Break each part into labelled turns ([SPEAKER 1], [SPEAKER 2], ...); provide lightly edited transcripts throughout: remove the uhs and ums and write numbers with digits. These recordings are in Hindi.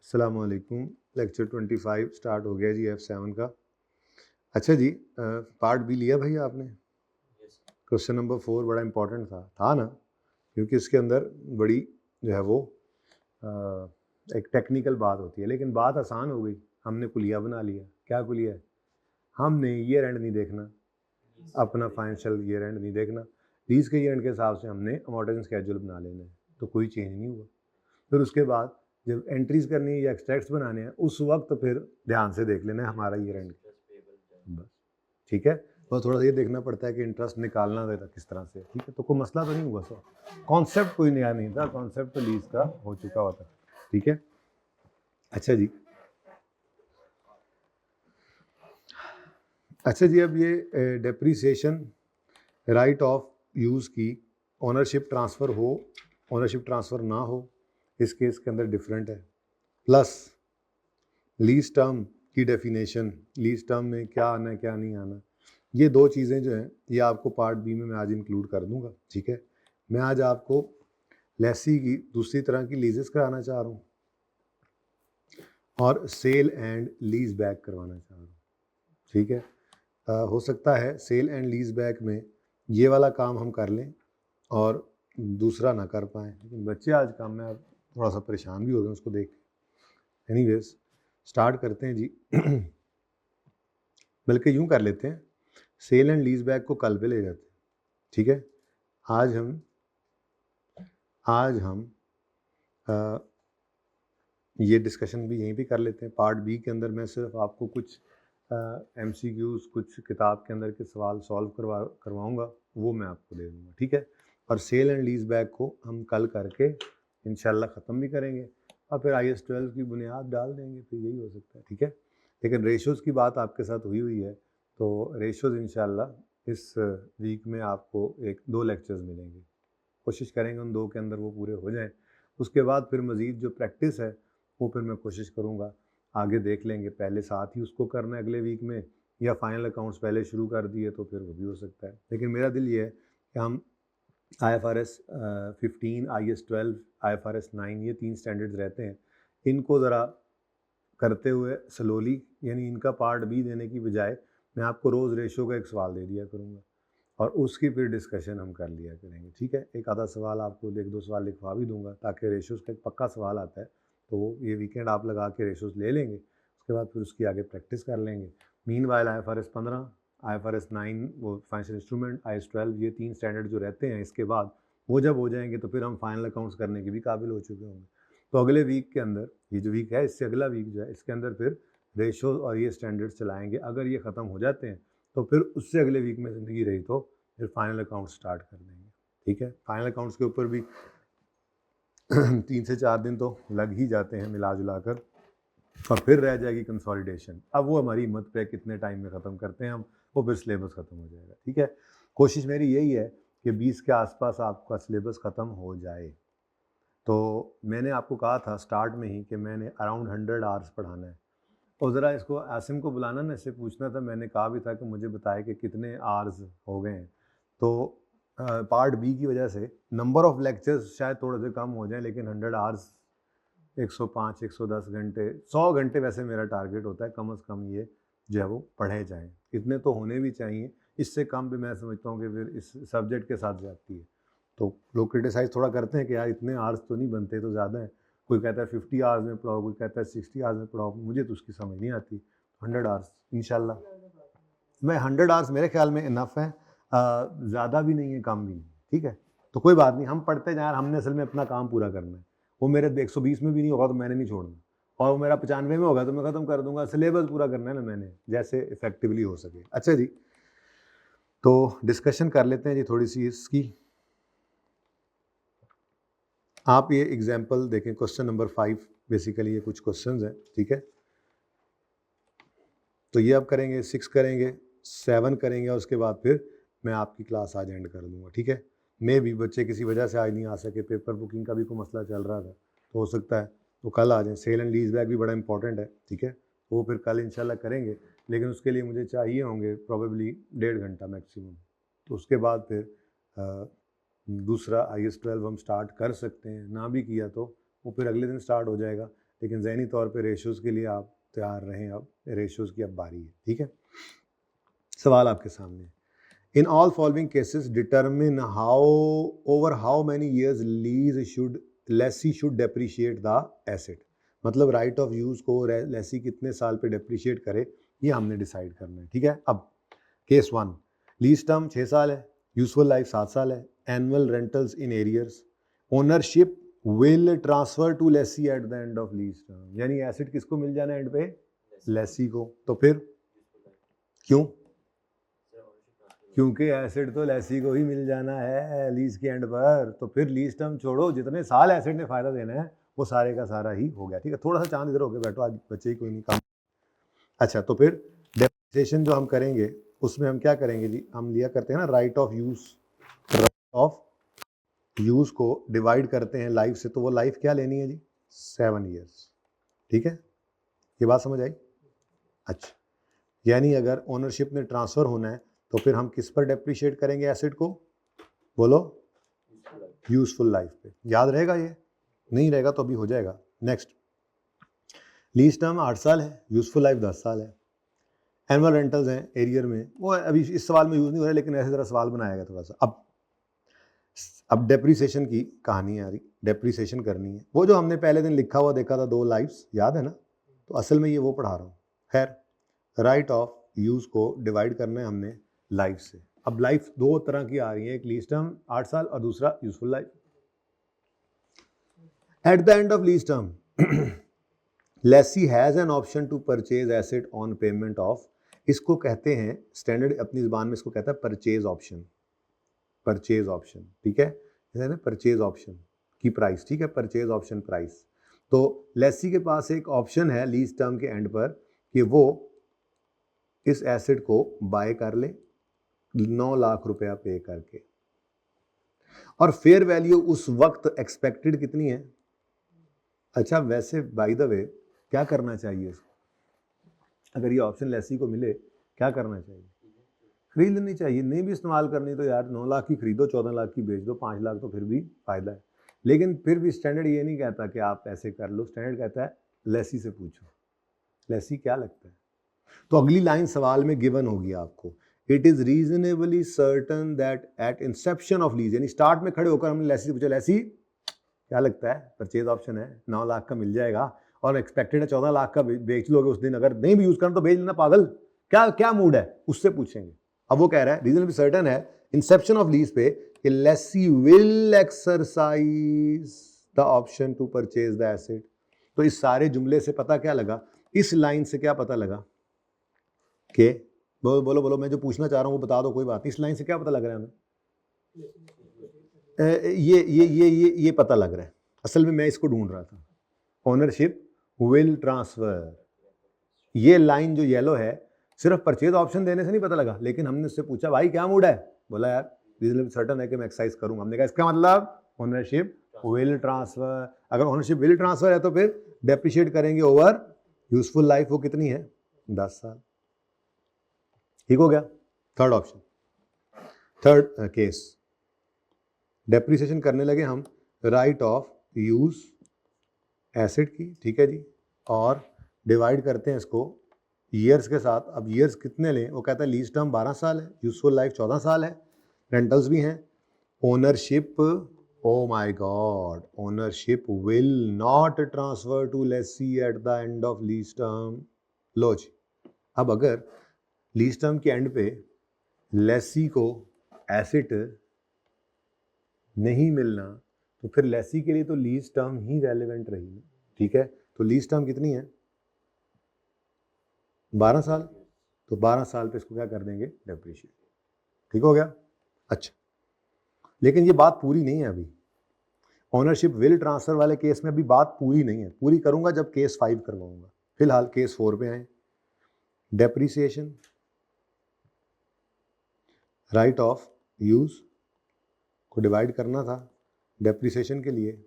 [SPEAKER 1] अस्सलाम वालेकुम। लेक्चर 25 स्टार्ट हो गया जी F7 का। अच्छा जी, पार्ट बी लिया भैया आपने? क्वेश्चन नंबर 4 बड़ा इंपॉर्टेंट था ना, क्योंकि इसके अंदर बड़ी जो है वो एक टेक्निकल बात होती है, लेकिन बात आसान हो गई। हमने कुलिया बना लिया। क्या कुलिया है? हमने ईयर एंड नहीं देखना, अपना फाइनेंशियल ईयर एंड नहीं देखना, लीज के ईयर एंड के हिसाब से हमने अमोर्टाइजेशन स्केड्यूल बना लेना है, तो कोई चेंज नहीं हुआ। फिर उसके बाद जब एंट्रीज करनी है या एक्सट्रैक्ट्स बनाने हैं, उस वक्त फिर ध्यान से देख लेना है हमारा ईयर एंड बस। ठीक है, तो थोड़ा सा ये देखना पड़ता है कि इंटरेस्ट निकालना देता किस तरह से। ठीक है, तो कोई मसला तो नहीं हुआ सर, कॉन्सेप्ट कोई नया नहीं था, कॉन्सेप्ट तो लीज का हो चुका होता। ठीक है, अच्छा जी। अच्छा जी, अब ये डेप्रीसिएशन राइट ऑफ यूज़ की ओनरशिप ट्रांसफ़र हो, ओनरशिप ट्रांसफ़र ना हो, इस केस के अंदर डिफरेंट है। प्लस लीज टर्म की डेफिनेशन, लीज टर्म में क्या आना है क्या नहीं आना, ये दो चीज़ें जो हैं ये आपको पार्ट बी में मैं आज इंक्लूड कर दूंगा। ठीक है, मैं आज आपको लेसी की दूसरी तरह की लीजेस कराना चाह रहा हूँ और सेल एंड लीज बैक करवाना चाह रहा हूँ। ठीक है, हो सकता है सेल एंड लीज बैक में ये वाला काम हम कर लें और दूसरा ना कर पाएँ, लेकिन बच्चे आज काम में थोड़ा सा परेशान भी हो गए उसको देख के। एनीवेज स्टार्ट करते हैं जी। बल्कि यूँ कर लेते हैं, सेल एंड लीज बैक को कल पे ले जाते हैं। ठीक है, आज हम ये डिस्कशन भी यहीं पे कर लेते हैं। पार्ट बी के अंदर मैं सिर्फ आपको कुछ MCQs, कुछ किताब के अंदर के सवाल सॉल्व करवाऊँगा, वो मैं आपको दे दूँगा। ठीक है, और सेल एंड लीज बैक को हम कल करके इंशाल्लाह ख़त्म भी करेंगे और फिर IS 12 की बुनियाद डाल देंगे, फिर यही हो सकता है। ठीक है, लेकिन रेशोज़ की बात आपके साथ हुई है, तो रेशोज़ इंशाल्लाह इस वीक में आपको 1-2 लेक्चर्स मिलेंगे। कोशिश करेंगे उन 2 के अंदर वो पूरे हो जाएँ। उसके बाद फिर मज़ीद जो प्रैक्टिस है वो फिर मैं कोशिश करूँगा आगे देख लेंगे, पहले साथ ही उसको करना है अगले वीक में, या फाइनल अकाउंट्स पहले शुरू कर दिए तो फिर वो भी हो सकता है। लेकिन मेरा दिल ये है कि हम IFRS 15, IS 12, IFRS 9 ये 3 स्टैंडर्ड्स रहते हैं, इनको ज़रा करते हुए स्लोली, यानी इनका पार्ट बी देने की बजाय मैं आपको रोज़ रेशो का एक सवाल दे दिया करूँगा और उसकी फिर डिस्कशन हम कर लिया करेंगे। ठीक है, एक आधा सवाल आपको 1-2 सवाल लिखवा भी दूंगा, ताकि रेशोज़ का एक पक्का सवाल आता है तो ये वीकेंड आप लगा के रेशोज़ ले लेंगे, उसके बाद फिर उसकी आगे प्रैक्टिस कर लेंगे। मीनवाइल IFRS 15, IFRS 9 वो फाइनेंशियल इंस्ट्रूमेंट, IS 12 ये 3 स्टैंडर्ड जो रहते हैं, इसके बाद वो जब हो जाएंगे तो फिर हम फाइनल अकाउंट्स करने के भी काबिल हो चुके होंगे। तो अगले वीक के अंदर, ये जो वीक है इससे अगला वीक जो है, इसके अंदर फिर रेशोज़ और ये स्टैंडर्ड्स चलाएंगे। अगर ये ख़त्म हो जाते हैं तो फिर उससे अगले वीक में ज़िंदगी रही तो फिर फाइनल अकाउंट स्टार्ट कर देंगे। ठीक है, फाइनल अकाउंट्स के ऊपर भी 3 से 4 दिन तो लग ही जाते हैं मिला जुला कर, और फिर रह जाएगी कंसोलिडेशन। अब वो हमारी हिम्मत पे कितने टाइम में ख़त्म करते हैं हम, वो फिर सिलेबस ख़त्म हो जाएगा। ठीक है, कोशिश मेरी यही है कि 20 के आसपास आपका सिलेबस ख़त्म हो जाए। तो मैंने आपको कहा था स्टार्ट में ही कि मैंने अराउंड 100 आवर्स पढ़ाना है, और ज़रा इसको आसिम को बुलाना ना, इससे पूछना था, मैंने कहा भी था कि मुझे बताए कि कितने आवर्स हो गए हैं। तो पार्ट बी की वजह से नंबर ऑफ़ लेक्चर्स शायद थोड़े से कम हो जाएं, लेकिन 100 आवर्स 105, 110 घंटे, 100 घंटे वैसे मेरा टारगेट होता है कम से कम ये जो है वो पढ़े जाएँ। इतने तो होने भी चाहिए, इससे कम भी मैं समझता हूँ कि फिर इस सब्जेक्ट के साथ जाती है। तो लोग क्रिटिसाइज़ थोड़ा करते हैं कि यार इतने आवर्स तो नहीं बनते, तो ज़्यादा है। कोई कहता है 50 आवर्स में पढ़ाओ, कोई कहता है 60 आवर्स में पढ़ाओ, मुझे तो उसकी समझ नहीं आती। 100 आवर्स इंशाल्लाह, मैं 100 आवर्स मेरे ख्याल में इनफ है, ज़्यादा भी नहीं है कम भी नहीं। ठीक है, तो कोई बात नहीं, हम पढ़ते जाएँ, हमने असल में अपना काम पूरा करना है। वो मेरे 120 में भी नहीं होगा तो मैंने नहीं छोड़ना, और वो मेरा 95 में होगा तो मैं ख़त्म कर दूंगा। सिलेबस पूरा करना है ना मैंने, जैसे इफेक्टिवली हो सके। अच्छा जी, तो डिस्कशन कर लेते हैं जी थोड़ी सी इसकी। आप ये एग्जाम्पल देखें, क्वेश्चन नंबर 5, बेसिकली ये कुछ क्वेश्चंस हैं। ठीक है, तो ये आप करेंगे, 6 करेंगे, 7 करेंगे, और उसके बाद फिर मैं आपकी क्लास आज एंड कर दूंगा। ठीक है, मे भी बच्चे किसी वजह से आज नहीं आ सके, पेपर बुकिंग का भी कोई मसला चल रहा था, तो हो सकता है तो कल आ जाएं। सेल एंड लीज बैक भी बड़ा इंपॉर्टेंट है। ठीक है, वो फिर कल इंशाल्लाह करेंगे, लेकिन उसके लिए मुझे चाहिए होंगे प्रॉबेबली 1.5 घंटा मैक्सिमम। तो उसके बाद फिर दूसरा IS 12 हम स्टार्ट कर सकते हैं, ना भी किया तो वो फिर अगले दिन स्टार्ट हो जाएगा। लेकिन ज़हनी तौर पे रेशोज़ के लिए आप तैयार रहें, अब रेशोज़ की अब बारी है, ठीक है। सवाल आपके सामने, in all following cases determine how over how many years lessee should depreciate the asset. मतलब राइट ऑफ यूज़ को लेसी कितने साल पे डेप्रिशिएट करे, ये हमने डिसाइड करना है, ठीक है। अब केस 1, लीज टर्म 6 साल है, यूजफुल लाइफ 7 साल है, annual rentals in arrears, ownership will transfer to lessee at the end of lease term. यानी एसेट किसको मिल जाना एंड पे? लेसी को। तो फिर क्यों? क्योंकि एसेट तो लेसी को ही मिल जाना है लीज के एंड पर। तो फिर लीज टर्म छोड़ो, जितने साल एसेट ने फायदा देना है वो सारे का सारा ही हो गया, ठीक है। थोड़ा सा चांद इधर होके बैठो, आज बच्चे ही कोई नहीं काम। अच्छा, तो फिर डेप्रिसिएशन जो हम करेंगे उसमें हम क्या करेंगे जी, हम लिया करते हैं ना right of use, right of use को डिवाइड करते हैं लाइफ से, तो वो लाइफ क्या लेनी है जी? 7 ईयर्स, ठीक है। ये बात समझ आई? अच्छा, यानी अगर ओनरशिप में ट्रांसफर होना है तो फिर हम किस पर डेप्रिशिएट करेंगे एसेट को? बोलो, यूजफुल लाइफ पे। याद रहेगा? ये नहीं रहेगा तो अभी हो जाएगा। नेक्स्ट, लीज टर्म 8 साल है, यूजफुल लाइफ 10 साल है, एनुअल रेंटल्स हैं एरियर में, वो अभी इस सवाल में यूज नहीं हो रहा, लेकिन ऐसे जरा सवाल बनाया गया थोड़ा सा। अब डेप्रिसिएशन की कहानी आ रही, डेप्रिसिएशन करनी है। वो जो हमने पहले दिन लिखा हुआ देखा था 2 लाइफ्स, याद है ना? तो असल में ये वो पढ़ा रहा हूँ। खैर, राइट ऑफ यूज को डिवाइड करना है हमने लाइफ से। अब लाइफ 2 तरह की आ रही है, एक लीज टर्म 8 साल और दूसरा useful life. At the end of lease term lessee has an option to purchase asset on payment of, इसको कहते हैं स्टैंडर्ड अपनी जुबान में इसको कहता है परचेज ऑप्शन। परचेज ऑप्शन, ठीक है, जैसे ना परचेज ऑप्शन की प्राइस, ठीक है, परचेज ऑप्शन प्राइस। तो लेसी के पास एक ऑप्शन है लीज टर्म के एंड पर कि वो इस एसेट को बाय कर ले 9 लाख रुपया पे करके, और फेयर वैल्यू उस वक्त एक्सपेक्टेड कितनी है? अच्छा, वैसे बाय द वे क्या करना चाहिए इसको? अगर ये ऑप्शन लेसी को मिले क्या करना चाहिए? खरीद लेनी चाहिए। नहीं भी इस्तेमाल करनी तो यार 9 लाख की खरीदो, 14 लाख की बेच दो, 5 लाख तो फिर भी फायदा है। लेकिन फिर भी स्टैंडर्ड ये नहीं कहता कि आप ऐसे कर लो, स्टैंडर्ड कहता है लेसी से पूछो, लेसी क्या लगता है। तो अगली लाइन सवाल में गिवन होगी आपको, it is reasonably certain that at Inception of lease, यानी स्टार्ट में खड़े होकर हमने लेसी से पूछा, लेसी क्या लगता है? परचेज ऑप्शन है, 9 लाख का मिल जाएगा और एक्सपेक्टेड है 14 लाख का बेच लोगे उस दिन, अगर नहीं भी यूज करना तो बेच लेना, पागल क्या क्या मूड है? उससे पूछेंगे। अब वो कह रहा है रीजनेबली सर्टन है इंसेप्शन ऑफ लीज पे कि lessee will exercise the option to purchase the asset. तो इस सारे जुमले से पता क्या लगा, इस लाइन से क्या पता लगा कि बोलो बोलो बोलो, मैं जो पूछना चाह रहा हूँ वो बता दो, कोई बात नहीं। इस लाइन से क्या पता लग रहा है हमें? ये पता लग रहा है, असल में मैं इसको ढूंढ रहा था, ओनरशिप विल ट्रांसफर। ये लाइन जो येलो है सिर्फ परचेज ऑप्शन देने से नहीं पता लगा, लेकिन हमने उससे पूछा भाई क्या मूड है? बोला यार रीजनेबल सर्टन है कि मैं एक्सरसाइज करूंगा। हमने कहा इसका मतलब ओनरशिप विल ट्रांसफर। अगर ओनरशिप विल ट्रांसफर है तो फिर डेप्रिशिएट करेंगे ओवर यूजफुल लाइफ, वो कितनी है? 10 साल। ठीक हो गया? Third option, third case, depreciation करने लगे हम राइट ऑफ यूज एसेट की, ठीक है जी, और डिवाइड करते हैं इसको ईयर्स के साथ। अब ईयर्स कितने लें? वो कहता है लीज टर्म 12 साल है, यूजफुल लाइफ 14 साल है, रेंटल्स भी हैं, ownership, oh my god, ownership will not transfer to lessee at the end of lease term. लो जी, अब अगर लीज टर्म के एंड पे लेसी को एसेट नहीं मिलना तो फिर लेसी के लिए तो लीज टर्म ही रेलेवेंट रही, ठीक है। तो लीज टर्म कितनी है? 12 साल। तो 12 साल पे इसको क्या कर देंगे? डेप्रिशिएट। ठीक हो गया? अच्छा, लेकिन ये बात पूरी नहीं है अभी। ओनरशिप विल ट्रांसफर वाले केस में अभी बात पूरी नहीं है, पूरी करूंगा जब केस 5 करवाऊंगा। फिलहाल केस 4 पे आए। डेप्रिसिएशन, राइट ऑफ यूज को डिवाइड करना था डेप्रिसिएशन के लिए,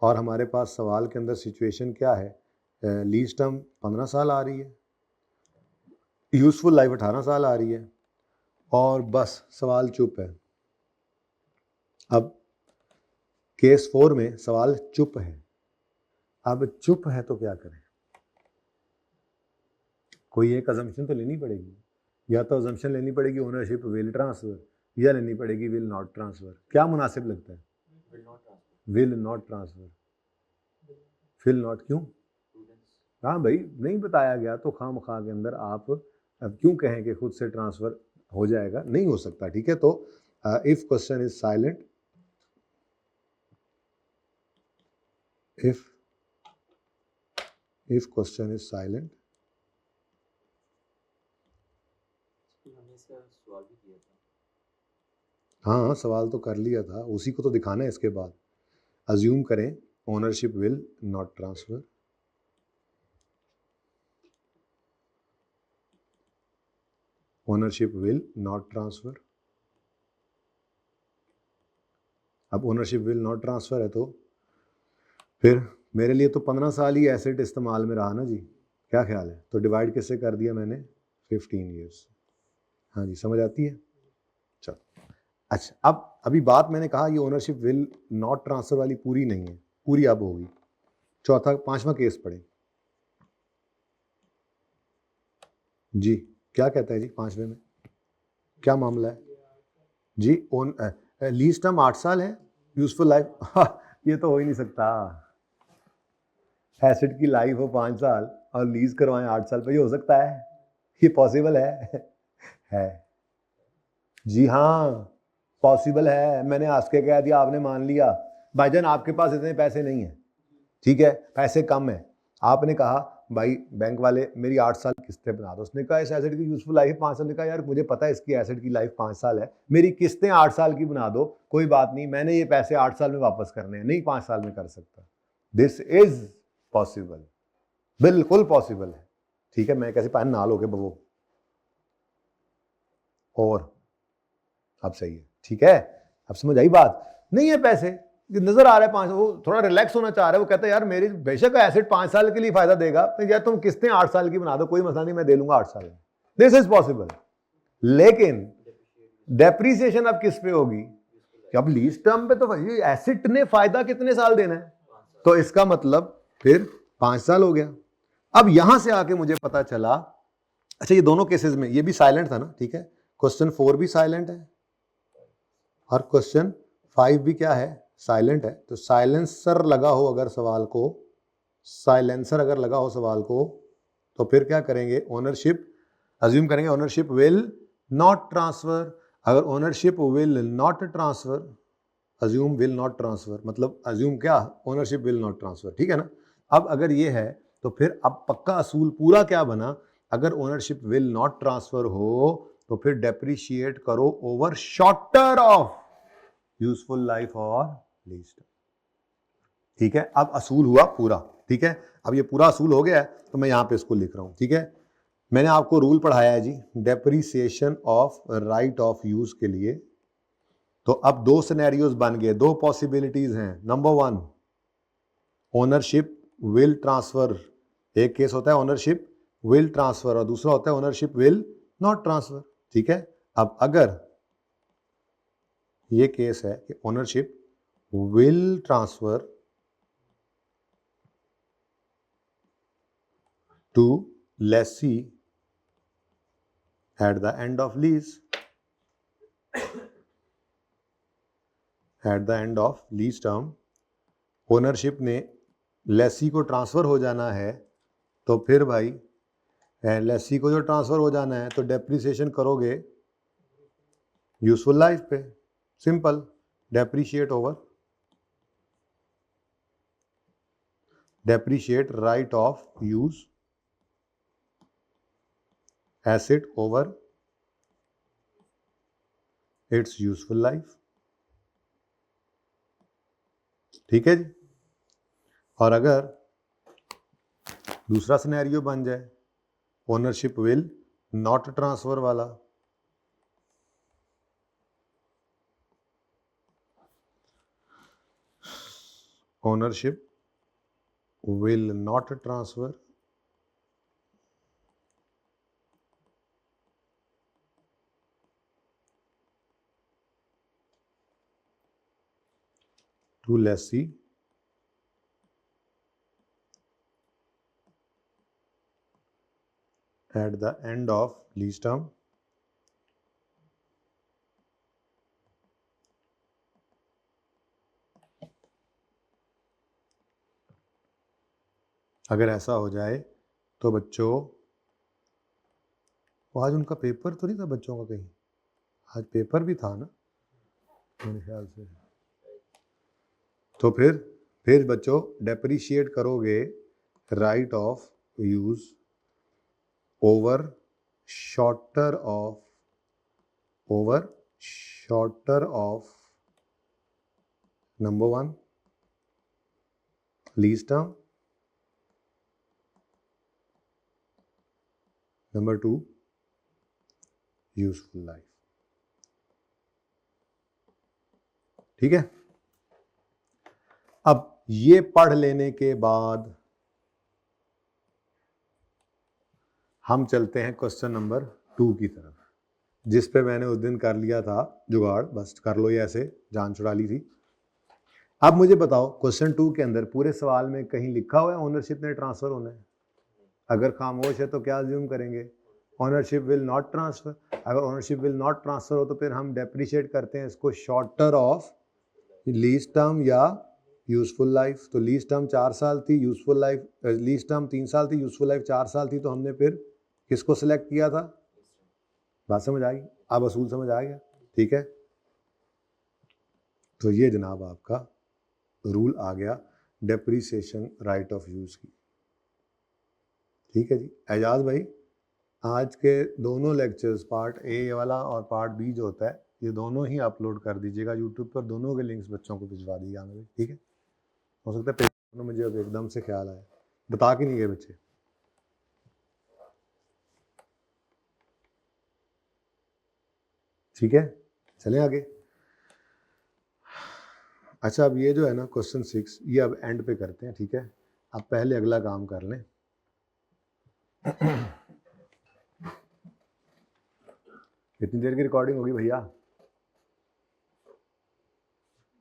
[SPEAKER 1] और हमारे पास सवाल के अंदर सिचुएशन क्या है? लीज टर्म 15 साल आ रही है, यूजफुल लाइफ 18 साल आ रही है, और बस सवाल चुप है। अब केस 4 में सवाल चुप है। अब चुप है तो क्या करें? कोई एक अजम्पशन तो लेनी पड़ेगी, या तो अजम्पशन लेनी पड़ेगी ओनरशिप विल ट्रांसफर, या लेनी पड़ेगी विल नॉट ट्रांसफर। क्या मुनासिब लगता है? Will not transfer. Will not क्यों? हाँ भाई, नहीं बताया गया तो खामखा के अंदर आप अब क्यों कहें कि खुद से ट्रांसफर हो जाएगा? नहीं हो सकता। ठीक है, तो if question is silent, if question is silent, हाँ सवाल तो कर लिया था, उसी को तो दिखाना है इसके बाद। अज्यूम करें ownership will not transfer, ownership will not transfer. अब ओनरशिप विल नॉट ट्रांसफर है तो फिर मेरे लिए तो 15 साल ही एसेट इस्तेमाल में रहा ना जी, क्या ख्याल है? तो डिवाइड किससे कर दिया मैंने? 15 ईयर्स। हाँ जी, समझ आती है? चलो अच्छा, अब अभी बात मैंने कहा ये ओनरशिप विल नॉट ट्रांसफर वाली पूरी नहीं है, पूरी अब होगी। चौथा पांचवा केस पढ़े जी, क्या कहता है जी पांचवे में? क्या मामला है जी? ओन लीज टर्म 8 साल है, यूजफुल लाइफ ये तो हो ही नहीं सकता। एसेट की लाइफ हो 5 साल और लीज करवाएं 8 साल पे, ये हो सकता है? ये पॉसिबल है? है जी, हाँ पॉसिबल है। मैंने हंस के कह दिया, आपने मान लिया। भाईजान आपके पास इतने पैसे नहीं है, ठीक है, पैसे कम है। आपने कहा भाई बैंक वाले मेरी 8 साल किस्तें बना दो। उसने कहा इस एसेट की यूजफुल लाइफ है 5 साल। ने कहा यार मुझे पता है इसकी एसेट की लाइफ 5 साल है, मेरी किस्तें 8 साल की बना दो। कोई बात नहीं, मैंने ये पैसे 8 साल में वापस करने हैं, नहीं 5 साल में कर सकता। दिस इज पॉसिबल, बिल्कुल पॉसिबल है। ठीक है, मैं कैसे पान नाल हो गए बबो, और अब सही है। ठीक है, अब समझ आई बात? नहीं है पैसे, नजर आ रहा है 5, वो थोड़ा रिलैक्स होना चाह रहा है। वो कहता है यार मेरी बेशक एसेट 5 साल के लिए फायदा देगा, तो यार तुम किस्तें 8 साल की बना दो, कोई मसला नहीं, मैं दे लूंगा 8 साल में। This is possible. लेकिन डेप्रीसिएशन अब किस पे होगी? अब लीज टर्म पे तो एसेट ने फायदा कितने साल देना है, तो इसका मतलब फिर 5 साल हो गया। अब यहां से आके मुझे पता चला, अच्छा ये दोनों केसेस में ये भी साइलेंट था ना, ठीक है, क्वेश्चन 4 भी साइलेंट है और क्वेश्चन 5 भी क्या है? साइलेंट है। तो साइलेंसर लगा हो अगर सवाल को, साइलेंसर अगर लगा हो सवाल को, तो फिर क्या करेंगे? ओनरशिप अज्यूम करेंगे ओनरशिप विल नॉट ट्रांसफर। अगर ownership will not transfer, assume will not transfer मतलब अज्यूम क्या? ओनरशिप विल नॉट ट्रांसफर, ठीक है ना। अब अगर ये है तो फिर अब पक्का असूल पूरा क्या बना? अगर ओनरशिप विल नॉट ट्रांसफर हो तो फिर डेप्रिशिएट करो over shorter of useful life और लीज टर्म। ठीक है, अब असूल हुआ पूरा। ठीक है, अब ये पूरा असूल हो गया है तो मैं यहां पे इसको लिख रहा हूं। ठीक है, मैंने आपको रूल पढ़ाया है जी depreciation of right of use के लिए। तो अब दो सिनेरियोज बन गए, दो पॉसिबिलिटीज हैं। नंबर 1 ओनरशिप विल ट्रांसफर, एक केस होता है ओनरशिप विल ट्रांसफर और दूसरा होता है ओनरशिप विल नॉट ट्रांसफर। ठीक है, अब अगर ये केस है कि ownership will transfer to lessee at the end of lease, at the end of lease term, ownership ने लेसी को ट्रांसफर हो जाना है, तो फिर भाई लेसी को जो ट्रांसफर हो जाना है तो डेप्रिसिएशन करोगे यूजफुल लाइफ पे। Simple, depreciate over depreciate right of use asset over its useful life. ठीक है जी। और अगर दूसरा सिनेरियो बन जाए ओनरशिप विल नॉट ट्रांसफर वाला, ownership will not transfer to lessee at the end of lease term अगर ऐसा हो जाए तो बच्चों, आज उनका पेपर तो नहीं था बच्चों का, कहीं आज पेपर भी था ना मेरे ख्याल से। तो फिर बच्चों डेप्रिशिएट करोगे right of use over shorter of number 1 lease term, number 2 useful life. ठीक है, अब ये पढ़ लेने के बाद हम चलते हैं क्वेश्चन नंबर 2 की तरफ, जिस पे मैंने उस दिन कर लिया था जुगाड़, बस कर लो, ये ऐसे जान छुड़ा ली थी। अब मुझे बताओ क्वेश्चन 2 के अंदर पूरे सवाल में कहीं लिखा हुआ है ओनरशिप ने ट्रांसफर होना है? अगर खामोश है तो क्या अज्यूम करेंगे? Ownership will not transfer. अगर ओनरशिप विल नॉट ट्रांसफर हो तो फिर हम डेप्रिशिएट करते हैं इसको शॉर्टर ऑफ लीज टर्म या यूजफुल लाइफ। तो लीज टर्म 4 साल थी, यूजफुल लाइफ, लीज टर्म 3 साल थी, यूजफुल लाइफ 4 साल थी, तो हमने फिर किसको सिलेक्ट किया था? बात समझ आ गई? अब असूल समझ आ गया? ठीक है, तो ये जनाब आपका रूल आ गया डेप्रिसिएशन राइट ऑफ यूज की। ठीक है जी। एजाज भाई, आज के दोनों लेक्चर्स, पार्ट ए वाला और पार्ट बी जो होता है, ये दोनों ही अपलोड कर दीजिएगा यूट्यूब पर, दोनों के लिंक्स बच्चों को भिजवा दीजिएगा हमें। ठीक है, हो सकता है पेपर में मुझे अब एकदम से ख्याल आया, बता के नहीं गए बच्चे। ठीक है, चलें आगे। अच्छा, अब ये जो है ना क्वेश्चन 6, ये अब एंड पे करते हैं। ठीक है, अब पहले अगला काम कर लें। कितनी देर की रिकॉर्डिंग होगी भैया?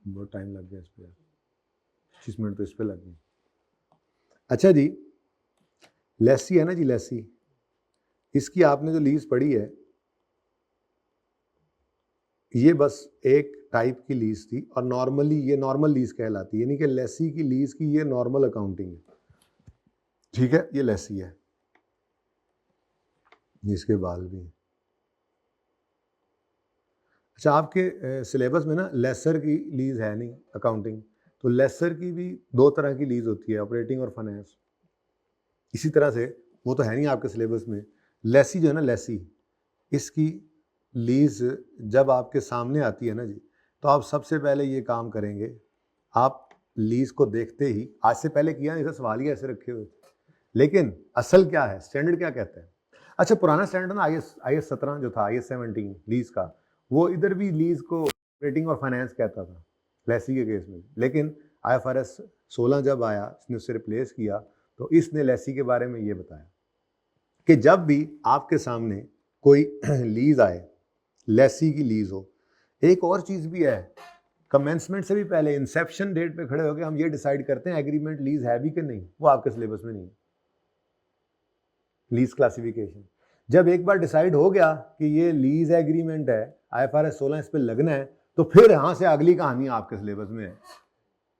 [SPEAKER 1] बहुत टाइम लग गया इस पर, 25 मिनट तो इस पर लग गए। अच्छा जी, लेसी है ना जी, लेसी, इसकी आपने जो लीज पढ़ी है, ये बस एक टाइप की लीज थी, और नॉर्मली ये नॉर्मल लीज कहलाती है, यानी कि लेसी की लीज की ये नॉर्मल अकाउंटिंग है। ठीक है, ये लेसी है, इसके बाल भी। अच्छा, आपके सिलेबस में ना लेसर की लीज है नहीं अकाउंटिंग, तो लेसर की भी 2 तरह की लीज होती है, ऑपरेटिंग और फाइनेंस। इसी तरह से वो तो है नहीं आपके सिलेबस में। लेसी जो है ना, लेसी, इसकी लीज जब आपके सामने आती है ना जी, तो आप सबसे पहले ये काम करेंगे, आप लीज को देखते ही, आज से पहले किया नहीं था, सवाल ही ऐसे रखे हुए थे, लेकिन असल क्या है, स्टैंडर्ड क्या कहता है? अच्छा, पुराना स्टैंडर्ड ना IS 17 जो था, IS 17 लीज का, वो इधर भी लीज को ऑपरेटिंग और फाइनेंस कहता था लेसी के केस में, लेकिन IFRS 16 जब आया, इसने उससे रिप्लेस किया, तो इसने लेसी के बारे में ये बताया कि जब भी आपके सामने कोई लीज आए, लेसी की लीज हो, एक और चीज भी है, कमेंसमेंट से भी पहले इंसेप्शन डेट पे खड़े होकर हम ये डिसाइड करते हैं एग्रीमेंट लीज है भी कि नहीं, वो आपके सिलेबस में नहीं है। लीज क्लासिफिकेशन जब एक बार डिसाइड हो गया कि ये लीज एग्रीमेंट है, IFRS 16 इस पे लगना है, तो फिर यहां से अगली कहानी आपके सिलेबस में है,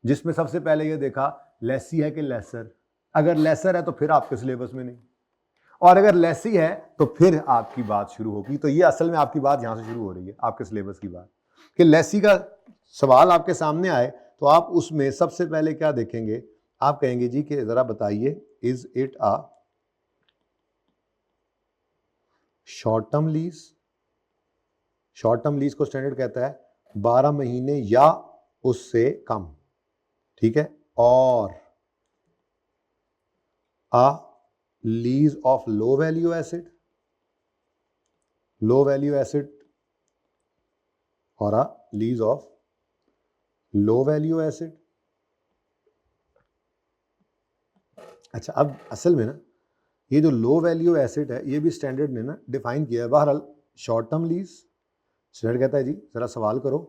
[SPEAKER 1] जिसमें सबसे पहले ये देखा लेसी है कि लेसर। अगर लेसर है तो फिर आपके सिलेबस में नहीं, और अगर लेसी है तो फिर आपकी बात शुरू होगी। तो ये असल में आपकी बात यहां से शुरू हो रही है, आपके सिलेबस की बात, कि लेसी का सवाल आपके सामने आए तो आप उसमें सबसे पहले क्या देखेंगे? आप कहेंगे जी कि जरा बताइए, is it a short term lease? Short term lease को स्टैंडर्ड कहता है 12 महीने या उससे कम। ठीक है, और a lease of low value asset, low value asset, और a lease of low value asset. अच्छा, अब असल में ना ये जो लो वैल्यू एसेट है, ये भी स्टैंडर्ड ने ना डिफाइन किया है। बहरहाल शॉर्ट टर्म लीज, स्टैंडर्ड कहता है जी जरा सवाल करो,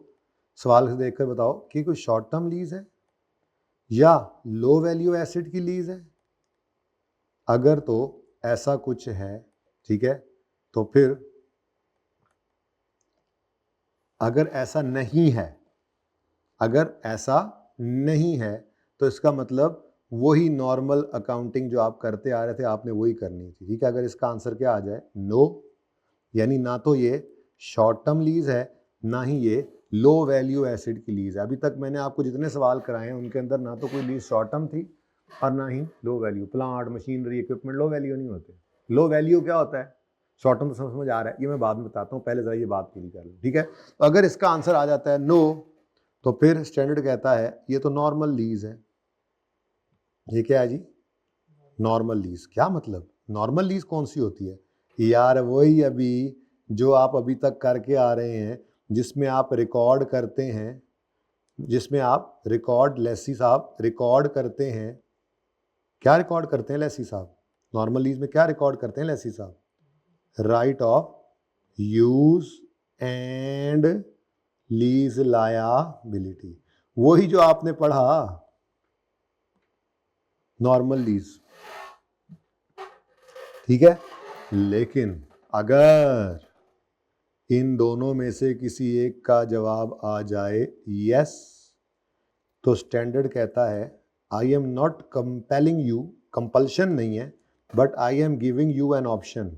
[SPEAKER 1] सवाल से देखकर बताओ कि कोई शॉर्ट टर्म लीज है या लो वैल्यू एसेट की लीज है। अगर तो ऐसा कुछ है ठीक है। तो फिर अगर ऐसा नहीं है, अगर ऐसा नहीं है तो इसका मतलब वही नॉर्मल अकाउंटिंग जो आप करते आ रहे थे आपने वही करनी थी, ठीक है। अगर इसका आंसर क्या आ जाए, नो, यानी ना तो ये शॉर्ट टर्म लीज है ना ही ये लो वैल्यू एसिड की लीज है। अभी तक मैंने आपको जितने सवाल कराए हैं उनके अंदर ना तो कोई लीज शॉर्ट टर्म थी और ना ही low value. Plant, machinery, equipment low value नहीं होते। लो वैल्यू क्या होता है, शॉर्ट टर्म तो समझ आ रहा है, ये मैं बाद में बताता हूँ, पहले जरा ये बात पूरी कर लो, ठीक है। तो अगर इसका आंसर आ जाता है नो तो फिर स्टैंडर्ड कहता है ये तो नॉर्मल लीज है। ये क्या है जी, नॉर्मल लीज। क्या मतलब, नॉर्मल लीज कौन सी होती है यार, वही अभी जो आप अभी तक करके आ रहे हैं, जिसमें आप रिकॉर्ड करते हैं, जिसमें आप रिकॉर्ड, लेसी साहब रिकॉर्ड करते हैं। क्या रिकॉर्ड करते हैं लेसी साहब, नॉर्मल लीज में क्या रिकॉर्ड करते हैं लेसी साहब, right of use and lease liability, वही जो आपने पढ़ा नॉर्मल लीज, ठीक है। लेकिन अगर इन दोनों में से किसी एक का जवाब आ जाए यस, तो स्टैंडर्ड कहता है I am not compelling you, compulsion नहीं है, but I am giving you an option,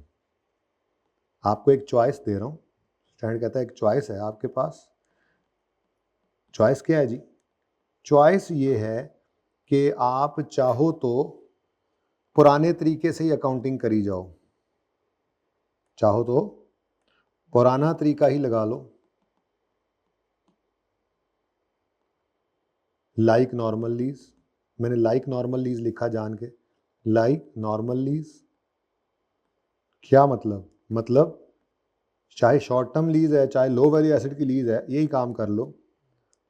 [SPEAKER 1] आपको एक चॉइस दे रहा हूं। स्टैंडर्ड कहता है एक चॉइस है आपके पास। चॉइस क्या है जी, चॉइस ये है कि आप चाहो तो पुराने तरीके से ही अकाउंटिंग करी जाओ, चाहो तो पुराना तरीका ही लगा लो, लाइक नॉर्मल लीज। मैंने लाइक नॉर्मल लीज लिखा जान के, लाइक नॉर्मल लीज। क्या मतलब चाहे शॉर्ट टर्म लीज है चाहे लो वैल्यू एसिड की लीज है, यही काम कर लो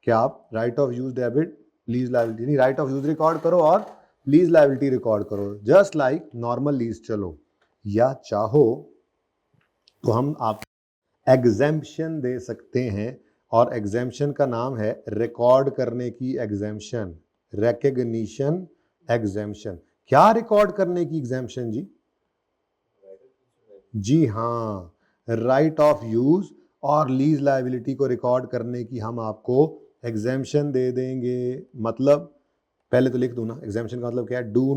[SPEAKER 1] कि आप right of use debit lease liability, नहीं राइट ऑफ यूज रिकॉर्ड करो और लीज लायबिलिटी रिकॉर्ड करो, जस्ट लाइक नॉर्मल लीज चलो। या चाहो तो हम आप एग्जेम्पशन दे सकते हैं, और एग्जेम्पशन का नाम है रिकॉर्ड करने की एग्जेम्पशन, रिकॉग्निशन एग्जेम्पशन। क्या रिकॉर्ड करने की एग्जेम्पशन जी, जी हाँ, राइट ऑफ यूज और लीज लायबिलिटी को रिकॉर्ड करने की हम आपको एग्जेम्पशन दे देंगे। मतलब पहले तो लिख दूं ना, एग्जेम्पशन का मतलब क्या है, do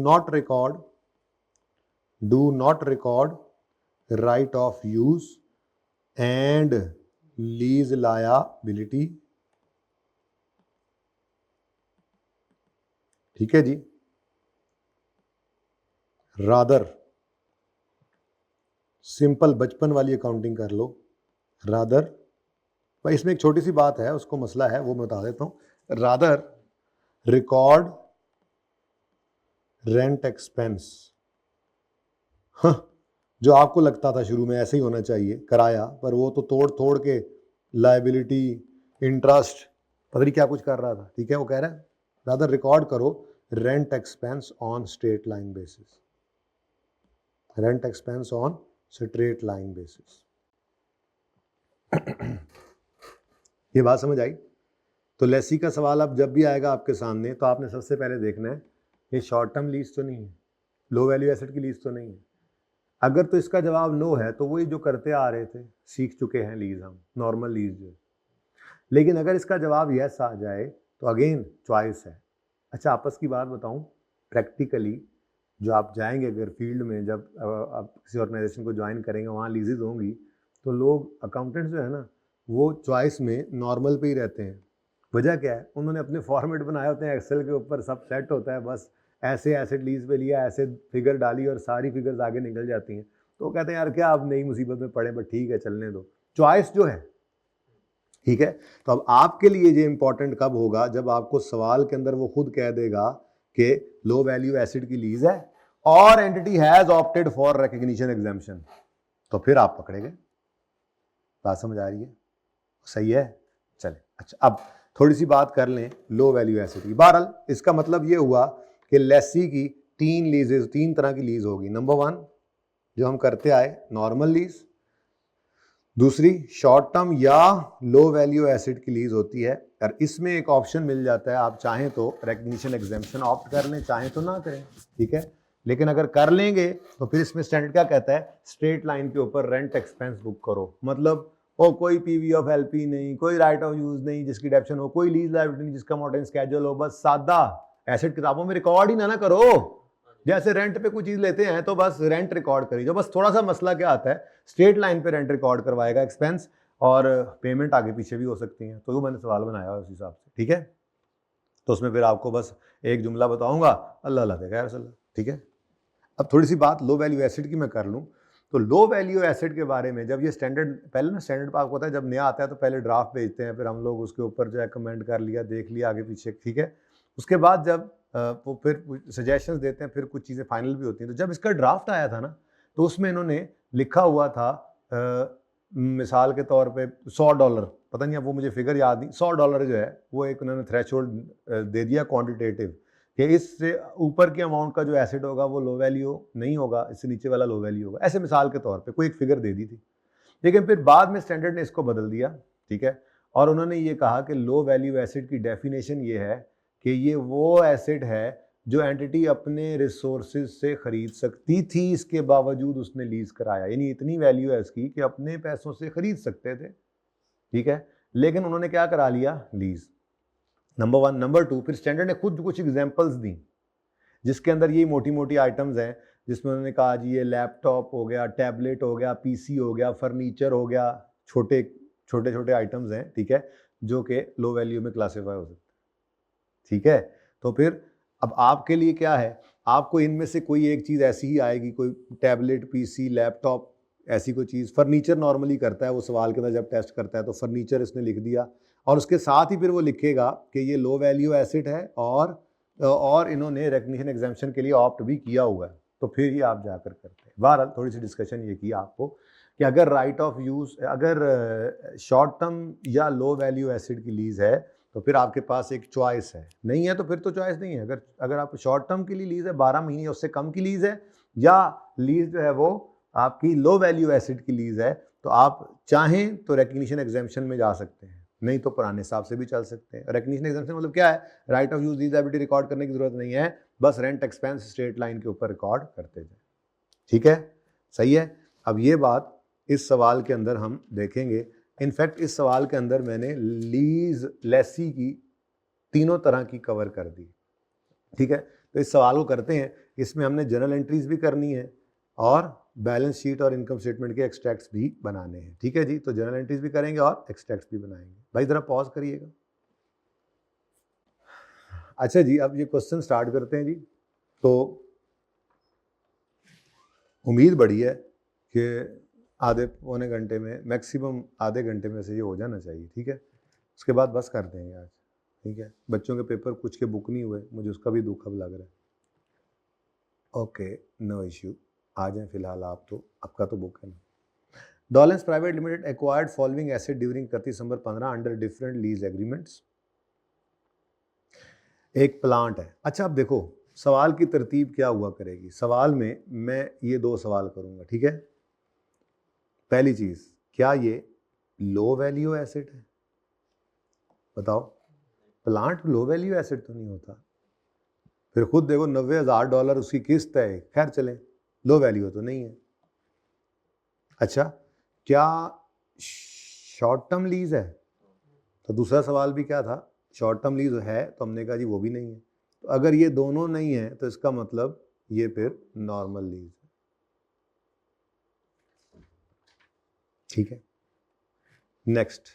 [SPEAKER 1] not record right of use and lease liability, ठीक है जी। रादर, सिंपल बचपन वाली अकाउंटिंग कर लो, रादर, भाई इसमें एक छोटी सी बात है, उसको मसला है वो मैं बता देता हूं। रादर रिकॉर्ड रेंट एक्सपेंस, जो आपको लगता था शुरू में ऐसे ही होना चाहिए किराया, पर वो तो तोड़ के लायबिलिटी, इंटरेस्ट, पता नहीं क्या कुछ कर रहा था, ठीक है। वो कह रहा है रादर रिकॉर्ड करो rent expense on straight line basis, rent expense on straight line basis. ये बात समझ आई। तो लेसी का सवाल अब जब भी आएगा आपके सामने तो आपने सबसे पहले देखना है ये शॉर्ट टर्म लीज तो नहीं है, लो वैल्यू एसेट की लीज तो नहीं है। अगर तो इसका जवाब नो है तो वही जो करते आ रहे थे, सीख चुके हैं लीज हम, नॉर्मल लीज जो। लेकिन अगर इसका जवाब यस आ जाए तो अगेन चॉइस है। अच्छा आपस की बात बताऊं, प्रैक्टिकली जो आप जाएंगे अगर फील्ड में, जब आप किसी ऑर्गेनाइजेशन को ज्वाइन करेंगे वहाँ लीजेज होंगी, तो लोग अकाउंटेंट्स जो है ना वो चॉइस में नॉर्मल पे ही रहते हैं। वजह क्या है, उन्होंने अपने फॉर्मेट बनाए होते हैं एक्सेल के ऊपर, सब सेट होता है, बस ऐसे एसेट लीज पे लिया, ऐसे फिगर डाली और सारी फिगर्स आगे निकल जाती हैं। तो कहते हैं यार क्या आप नई मुसीबत में पड़े, बट ठीक है चलने दो, चॉइस जो है, ठीक है। तो अब आपके लिए ये इंपॉर्टेंट कब होगा, जब आपको सवाल के अंदर वो खुद कह देगा कि लो वैल्यू एसिड की लीज है और entity has opted for recognition exemption, तो फिर आप पकड़े गए। बात समझ आ रही है, सही है, चले। अच्छा अब थोड़ी सी बात कर लें लो वैल्यू एसिड की। बहरहाल इसका मतलब ये हुआ कि लेसी की तीन लीजेस, तीन तरह की लीज होगी। नंबर वन जो हम करते आए नॉर्मल लीज, दूसरी शॉर्ट टर्म या लो वैल्यू एसिड की लीज होती है, और इसमें एक ऑप्शन मिल जाता है, आप चाहें तो रिकॉग्निशन एग्जेम्पशन ऑप्ट कर लें, चाहें तो ना करें, ठीक है। लेकिन अगर कर लेंगे तो फिर इसमें स्टैंडर्ड क्या कहता है, स्ट्रेट लाइन के ऊपर रेंट एक्सपेंस बुक करो। मतलब वो कोई पीवी ऑफ एलपी नहीं, कोई राइट ऑफ यूज नहीं जिसकी डेप्शन हो, कोई लीज लायबिलिटी नहीं जिसका अमाउंटेंट स्केड्यूल हो, बस सादा एसेट किताबों में रिकॉर्ड ही ना करो। जैसे रेंट पे कोई चीज लेते हैं तो बस रेंट रिकॉर्ड करी जो, बस थोड़ा सा मसला क्या आता है, स्ट्रेट लाइन पे रेंट रिकॉर्ड करवाएगा एक्सपेंस, और पेमेंट आगे पीछे भी हो सकती है। तो वो मैंने सवाल बनाया उस हिसाब से, ठीक है। तो उसमें फिर आपको बस एक जुमला बताऊंगा, अल्लाह अल्लाह देगा यार, ठीक है। अब थोड़ी सी बात लो वैल्यू एसेट की मैं कर लूँ। तो लो वैल्यू एसेट के बारे में जब ये स्टैंडर्ड, पहले ना स्टैंडर्ड पर आपको पता है जब नया आता है तो पहले ड्राफ्ट भेजते हैं, फिर हम लोग उसके ऊपर जो है कमेंट कर लिया, देख लिया आगे पीछे, ठीक है। उसके बाद जब वो फिर सजेशंस देते हैं, फिर कुछ चीज़ें फाइनल भी होती हैं। तो जब इसका ड्राफ्ट आया था ना, तो उसमें इन्होंने लिखा हुआ था मिसाल के तौर पे $100, पता नहीं अब वो मुझे फिगर याद नहीं, $100 जो है वो एक उन्होंने थ्रेशोल्ड दे दिया क्वांटिटेटिव, कि इससे ऊपर के अमाउंट का जो एसेट होगा वो लो वैल्यू नहीं होगा, इससे नीचे वाला लो वैल्यू होगा, ऐसे मिसाल के तौर पे कोई एक फिगर दे दी थी। लेकिन फिर बाद में स्टैंडर्ड ने इसको बदल दिया, ठीक है, और उन्होंने ये कहा कि लो वैल्यू एसेट की डेफिनेशन ये है कि ये वो एसेट है जो एंटिटी अपने रिसोर्सेज से खरीद सकती थी, इसके बावजूद उसने लीज कराया, यानी इतनी वैल्यू है इसकी कि अपने पैसों से खरीद सकते थे, ठीक है, लेकिन उन्होंने क्या करा लिया, लीज। नंबर 1। नंबर 2, फिर स्टैंडर्ड ने खुद कुछ एग्जांपल्स दी जिसके अंदर ये मोटी मोटी आइटम्स हैं, जिसमें उन्होंने कहा जी ये लैपटॉप हो गया, टैबलेट हो गया, पीसी हो गया, फर्नीचर हो गया, छोटे छोटे आइटम्स हैं, ठीक है, जो कि लो वैल्यू में क्लासीफाई हो सकते हैं, ठीक है। तो फिर अब आपके लिए क्या है, आपको इनमें से कोई एक चीज़ ऐसी ही आएगी, कोई टैबलेट, पीसी, लैपटॉप, ऐसी कोई चीज़। फर्नीचर नॉर्मली करता है वो सवाल के अंदर जब टेस्ट करता है, तो फर्नीचर इसने लिख दिया, और उसके साथ ही फिर वो लिखेगा कि ये लो वैल्यू एसेट है, और इन्होंने रिकग्निशन एग्जाम्पशन के लिए ऑप्ट भी किया हुआ है, तो फिर ही आप जाकर करते हैं। बहरहाल थोड़ी सी डिस्कशन ये की आपको कि अगर राइट ऑफ यूज़, अगर शॉर्ट टर्म या लो वैल्यू एसेट की लीज है तो फिर आपके पास एक चॉइस है, नहीं है तो फिर तो चॉइस नहीं है। अगर आप शॉर्ट टर्म के लिए लीज है, 12 महीने उससे कम की लीज है, या लीज जो है वो आपकी लो वैल्यू एसेट की लीज है, तो आप चाहें तो रिकग्निशन एग्जाम्पशन में जा सकते हैं, नहीं तो पुराने हिसाब से भी चल सकते हैं। रिकग्निशन एग्जाम्पशन मतलब क्या है, right of use lease liability record करने की जरूरत नहीं है, बस रेंट एक्सपेंस स्ट्रेट लाइन के ऊपर रिकॉर्ड करते जाए, ठीक है, सही है। अब ये बात इस सवाल के अंदर हम देखेंगे। इनफैक्ट इस सवाल के अंदर मैंने लीज लेसी की तीनों तरह की कवर कर दी, ठीक है। तो इस सवाल को करते हैं, इसमें हमने जर्नल एंट्रीज भी करनी है और बैलेंस शीट और इनकम स्टेटमेंट के एक्सट्रैक्ट्स भी बनाने हैं, ठीक है जी। तो जर्नल एंट्रीज भी करेंगे और एक्सट्रैक्ट्स भी बनाएंगे। भाई जरा पॉज करिएगा। अच्छा जी, अब ये क्वेश्चन स्टार्ट करते हैं जी। तो उम्मीद बड़ी है कि आधे पौने घंटे में, मैक्सिमम आधे घंटे में से ये हो जाना चाहिए, ठीक है। उसके बाद बस कर देंगे आज, ठीक है। बच्चों के पेपर कुछ के बुक नहीं हुए, मुझे उसका भी दुख अब लग रहा है। ओके, नो इश्यू, आ जाएं फिलहाल आप, तो आपका तो बुक है ना। Dawlance private limited acquired following asset during 31 दिसंबर 15 अंडर डिफरेंट लीज एग्रीमेंट्स। एक प्लांट है। अच्छा अब देखो सवाल की तरतीब क्या हुआ करेगी। सवाल में मैं ये 2 सवाल करूंगा, ठीक है। पहली चीज, क्या ये लो वैल्यू एसेट है? बताओ, प्लांट लो वैल्यू एसेट तो नहीं होता। फिर खुद देखो $90,000 उसकी किस्त है, खैर चलें, लो वैल्यू तो नहीं है। अच्छा, क्या शॉर्ट टर्म लीज है? तो दूसरा सवाल भी क्या था, शॉर्ट टर्म लीज है, तो हमने कहा जी वो भी नहीं है। तो अगर ये दोनों नहीं है तो इसका मतलब ये फिर नॉर्मल लीज है, ठीक है। नेक्स्ट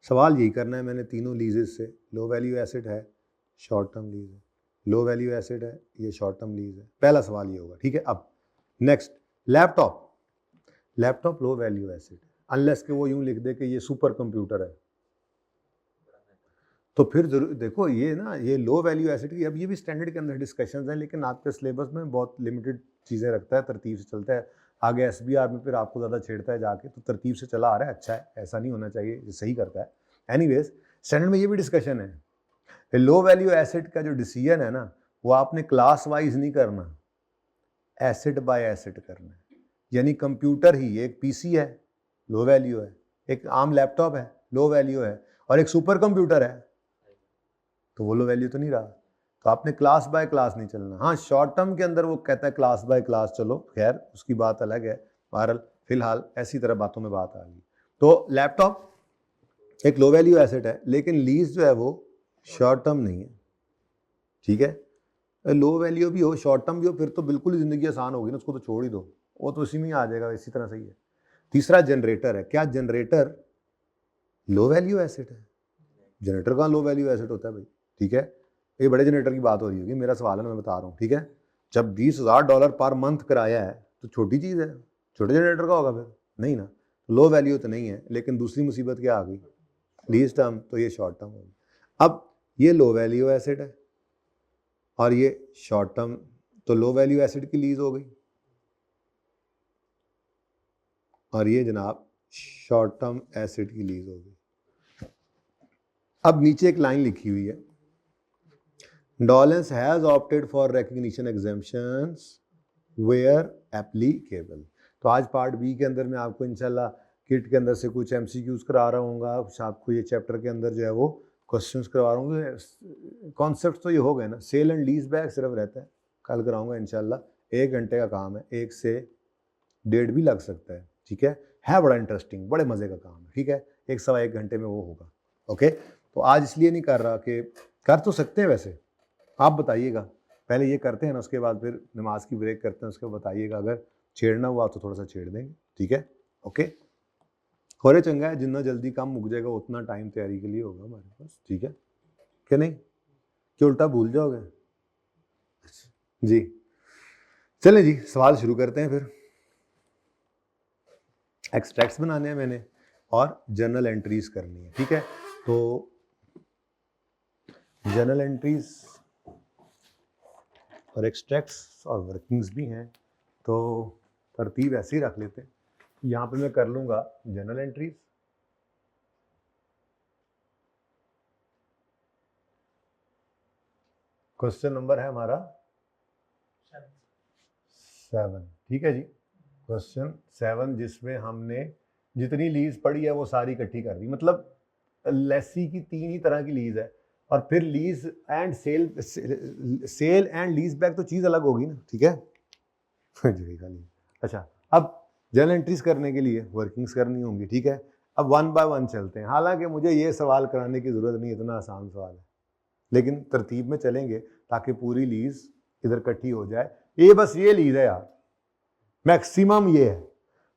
[SPEAKER 1] सवाल यही करना है मैंने तीनों लीजेस से। लो वैल्यू एसेट है, शॉर्ट टर्म लीज है, लो वैल्यू एसेट है, ये शॉर्ट टर्म लीज है। पहला सवाल ये होगा, ठीक है। अब नेक्स्ट, लैपटॉप लो वैल्यू एसेट है, अनलेस कि वो यूं लिख दे कि ये सुपर कंप्यूटर है, तो फिर जरूर देखो ये ना, ये लो वैल्यू एसेट की, अब ये भी स्टैंडर्ड के अंदर डिस्कशंस हैं, लेकिन आपके सिलेबस में बहुत लिमिटेड चीज़ें रखता है, तरतीब से चलता है। आगे SBR में फिर आपको ज़्यादा छेड़ता है जाके, तो तरतीब से चला आ रहा है, अच्छा है, ऐसा नहीं होना चाहिए, ये सही करता है। एनीवेज स्टैंडर्ड में ये भी डिस्कशन है, लो वैल्यू एसेट का जो डिसीजन है ना, वो आपने क्लास वाइज नहीं करना, एसेट बाय एसेट करना है। यानी कंप्यूटर ही, एक PC है, लो वैल्यू है, एक आम लैपटॉप है, लो वैल्यू है, और एक सुपर कंप्यूटर है, तो वो लो वैल्यू तो नहीं रहा। तो आपने क्लास बाय क्लास नहीं चलना। हाँ, शॉर्ट टर्म के अंदर वो कहता है क्लास बाय क्लास चलो, खैर उसकी बात अलग है। बहरहाल फिलहाल ऐसी तरह बातों में बात आ गई। तो लैपटॉप एक लो वैल्यू एसेट है, लेकिन लीज जो है वो शॉर्ट टर्म नहीं है, ठीक है। लो वैल्यू भी हो, शॉर्ट टर्म भी हो, फिर तो बिल्कुल ही जिंदगी आसान होगी ना, उसको तो छोड़ ही दो, वो तो इसी में ही आ जाएगा, इसी तरह सही है। तीसरा जनरेटर है। क्या जनरेटर लो वैल्यू एसेट है? जनरेटर कहाँ लो वैल्यू एसेट होता है भाई, ठीक है। ये बड़े जनरेटर की बात हो रही होगी, मेरा सवाल है, मैं बता रहा हूँ, ठीक है। जब $20,000 पर मंथ कराया है तो छोटी चीज़ है, छोटे जनरेटर का होगा फिर? नहीं ना, लो वैल्यू तो नहीं है। लेकिन दूसरी मुसीबत क्या आ गई, लीज टर्म, तो ये शॉर्ट टर्म होगी। अब ये लो वैल्यू एसेट है और ये शॉर्ट टर्म, तो लो वैल्यू एसेट की लीज हो गई और ये जनाब शॉर्ट टर्म एसेट की लीज हो गई। अब नीचे एक लाइन लिखी हुई है, Dollens has opted for recognition exemptions where applicable. तो आज पार्ट बी के अंदर मैं आपको इंशाल्लाह किट के अंदर से कुछ एमसीक्यूज करा रहा हूँ, आपको ये चैप्टर के अंदर जो है वो क्वेश्चंस करवा रहा हूँ। कॉन्सेप्ट तो ये हो गए ना, सेल एंड लीज बैक सिर्फ रहता है, कल कराऊंगा इंशाल्लाह। 1 घंटे का काम है, 1 से 1.5 भी लग सकता है, ठीक है बड़ा इंटरेस्टिंग, बड़े मजे का काम है, ठीक है। 1 सवा 1 घंटे में वो होगा, ओके। तो आज इसलिए नहीं कर रहा कि कर तो सकते हैं वैसे, आप बताइएगा, पहले ये करते हैं ना, उसके बाद फिर नमाज की ब्रेक करते हैं, उसके बाद बताइएगा, अगर छेड़ना हुआ तो थोड़ा सा छेड़ देंगे, ठीक है, ओके। खोरे चंगा है, जितना जल्दी काम मुक जाएगा उतना टाइम तैयारी के लिए होगा हमारे पास, ठीक है कि नहीं, कि उल्टा भूल जाओगे? जी चलें जी, सवाल शुरू करते हैं फिर। एक्सट्रैक्ट्स बनाने हैं मैंने और जर्नल एंट्रीज करनी है, ठीक है। तो जर्नल एंट्रीज और एक्सट्रैक्ट्स और वर्किंग्स भी हैं, तो तरतीब ऐसे ही रख लेते हैं। यहाँ पे मैं कर लूँगा जर्नल एंट्रीज, क्वेश्चन नंबर है हमारा 7, ठीक है जी। क्वेश्चन 7 जिसमें हमने जितनी लीज पड़ी है वो सारी इकट्ठी कर दी, मतलब लेसी की 3 ही तरह की लीज है, और फिर lease and sale and lease back तो चीज़ अलग होगी ना, ठीक है। अच्छा, अब जर्नल एंट्रीज करने के लिए वर्किंग्स करनी होंगी, ठीक है। अब 1 बाय 1 चलते हैं, हालांकि मुझे ये सवाल कराने की ज़रूरत नहीं, इतना आसान सवाल है, लेकिन तरतीब में चलेंगे ताकि पूरी लीज इधर इकट्ठी हो जाए। ये बस ये लीज है यार, मैक्सिमम ये है।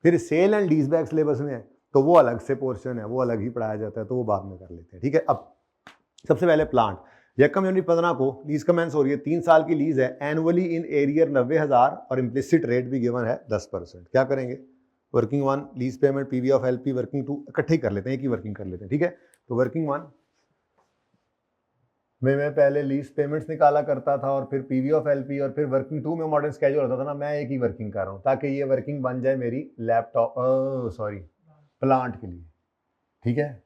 [SPEAKER 1] फिर sale and lease back syllabus में है तो वो अलग से पोर्शन है, वो अलग ही पढ़ाया जाता है, तो वो बाद में कर लेते हैं, ठीक है। अब सबसे पहले प्लांट, यकम जनवरी 15 को लीज कमेंस हो रही है, 3 साल की लीज है, एनुअली इन एरियर 90,000 और इम्प्लिसिट रेट भी गिवन है 10%। क्या करेंगे, working 1 lease payment PV of LP, working 2 इकट्ठे ही कर लेते हैं, एक ही वर्किंग कर लेते हैं, ठीक है। तो वर्किंग 1 में मैं पहले लीज पेमेंट्स निकाला करता था और फिर पीवी ऑफ एलपी, और फिर वर्किंग 2 में मॉडर्न स्केड्यूल होता था ना, मैं एक ही वर्किंग कर रहा हूँ ताकि ये वर्किंग बन जाए मेरी लैपटॉप सॉरी प्लांट के लिए, ठीक है।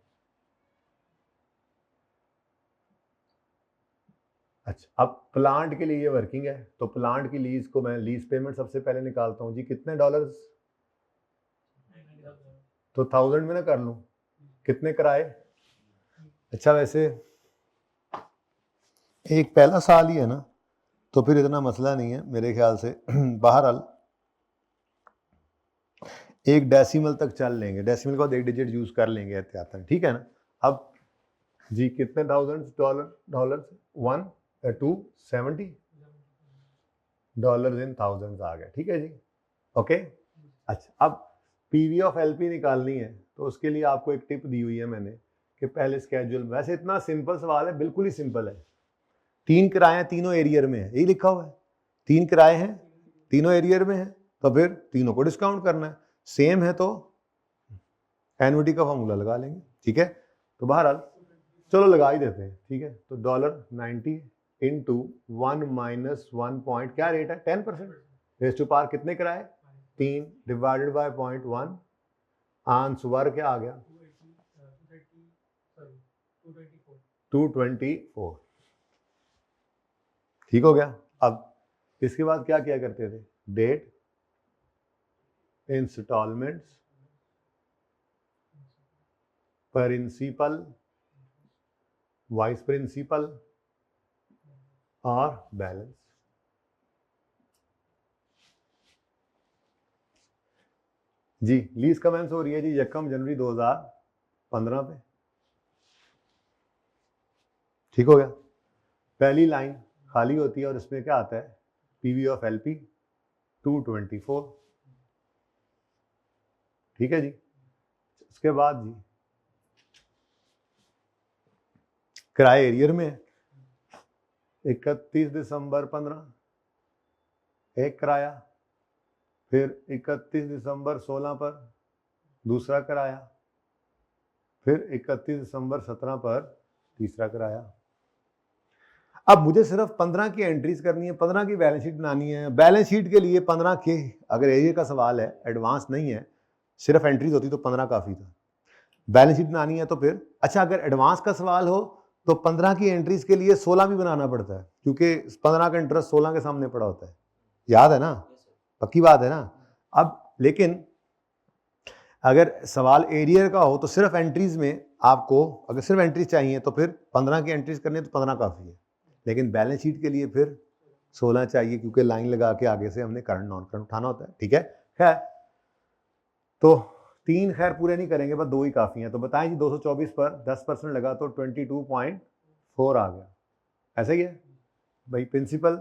[SPEAKER 1] अच्छा, अब प्लांट के लिए ये वर्किंग है, तो प्लांट की लीज को मैं लीज पेमेंट सबसे पहले निकालता हूँ जी, कितने डॉलर्स, तो 1000 में ना कर लूँ, कितने किराए। अच्छा, वैसे एक पहला साल ही है ना, तो फिर इतना मसला नहीं है मेरे ख्याल से। बहरहाल एक डेसिमल तक चल लेंगे, डेसिमल का 1 डिजिट यूज कर लेंगे एहतियातन, ठीक है ना। अब जी कितने डॉलर 1 2 70 डॉलर इन थाउजेंड्स आ गए, ठीक है जी, ओके। अच्छा, अब पीवी ऑफ एलपी निकालनी है, तो उसके लिए आपको एक टिप दी हुई है मैंने कि पहले स्केड्यूल, वैसे इतना सिंपल सवाल है, बिल्कुल ही सिंपल है। 3 किराए तीनों एरियर में है, यही लिखा हुआ है, 3 किराए हैं तीनों एरियर में है, तो फिर तीनों को डिस्काउंट करना है, सेम है तो एनुटी का फॉर्मूला लगा लेंगे, ठीक है। तो बहरहाल चलो लगा ही देते हैं, ठीक है। तो $90 इंटू 1 माइनस 1 पॉइंट, क्या रेट है 10%, रेस टू पावर कितने किराए 3 डिवाइडेड बाय 0.1, आंसर क्या आ गया 224, ठीक हो गया। अब इसके बाद क्या किया करते थे, date, instalments, principal, vice principal, और बैलेंस। जी लीज कमेंस हो रही है जी 1 जनवरी 2015 पे। ठीक हो गया। पहली लाइन खाली होती है और इसमें क्या आता है, पीवी ऑफ एलपी 224। ठीक है जी। उसके बाद जी किराए एरियर में 31 दिसंबर 15 एक किराया, फिर 31 दिसंबर 16 पर दूसरा किराया, फिर 31 दिसंबर 17 पर तीसरा किराया। अब मुझे सिर्फ 15 की एंट्रीज करनी है, 15 की बैलेंस शीट बनानी है। बैलेंस शीट के लिए 15 के, अगर एरिया का सवाल है, एडवांस नहीं है, सिर्फ एंट्रीज होती तो 15 काफी था। बैलेंस शीट बनानी है तो फिर अच्छा, अगर एडवांस का सवाल हो तो 15 की एंट्रीज के लिए 16 भी बनाना पड़ता है, क्योंकि 15 का इंटरेस्ट 16 के सामने पड़ा होता है। याद है ना, पक्की बात है ना। अब लेकिन अगर सवाल एरियर का हो तो सिर्फ एंट्रीज में आपको, अगर सिर्फ एंट्रीज चाहिए तो फिर 15 की एंट्रीज करनी है तो 15 काफी है, लेकिन बैलेंस शीट के लिए फिर 16 चाहिए, क्योंकि लाइन लगा के आगे से हमने करंट नॉन करंट उठाना होता है। ठीक है, खैर तो 3 खैर पूरे नहीं करेंगे, बस 2 ही काफी हैं। तो बताएं जी 224 पर 10% लगा तो 22.4 आ गया, ऐसा ही है भाई प्रिंसिपल।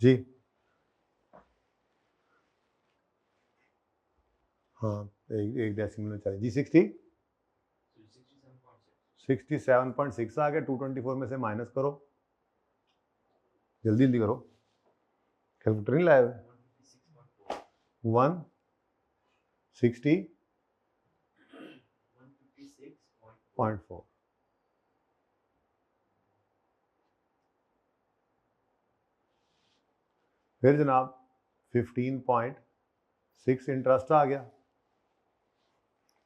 [SPEAKER 1] जी हाँ, एक डेसिमल चाहिए जी। 67.6 आ गया। 224 में से माइनस करो, जल्दी जल्दी करो, कैलकुलेटर नहीं लाए हुए। 160.4। फिर जनाब 15.6 इंटरेस्ट आ गया।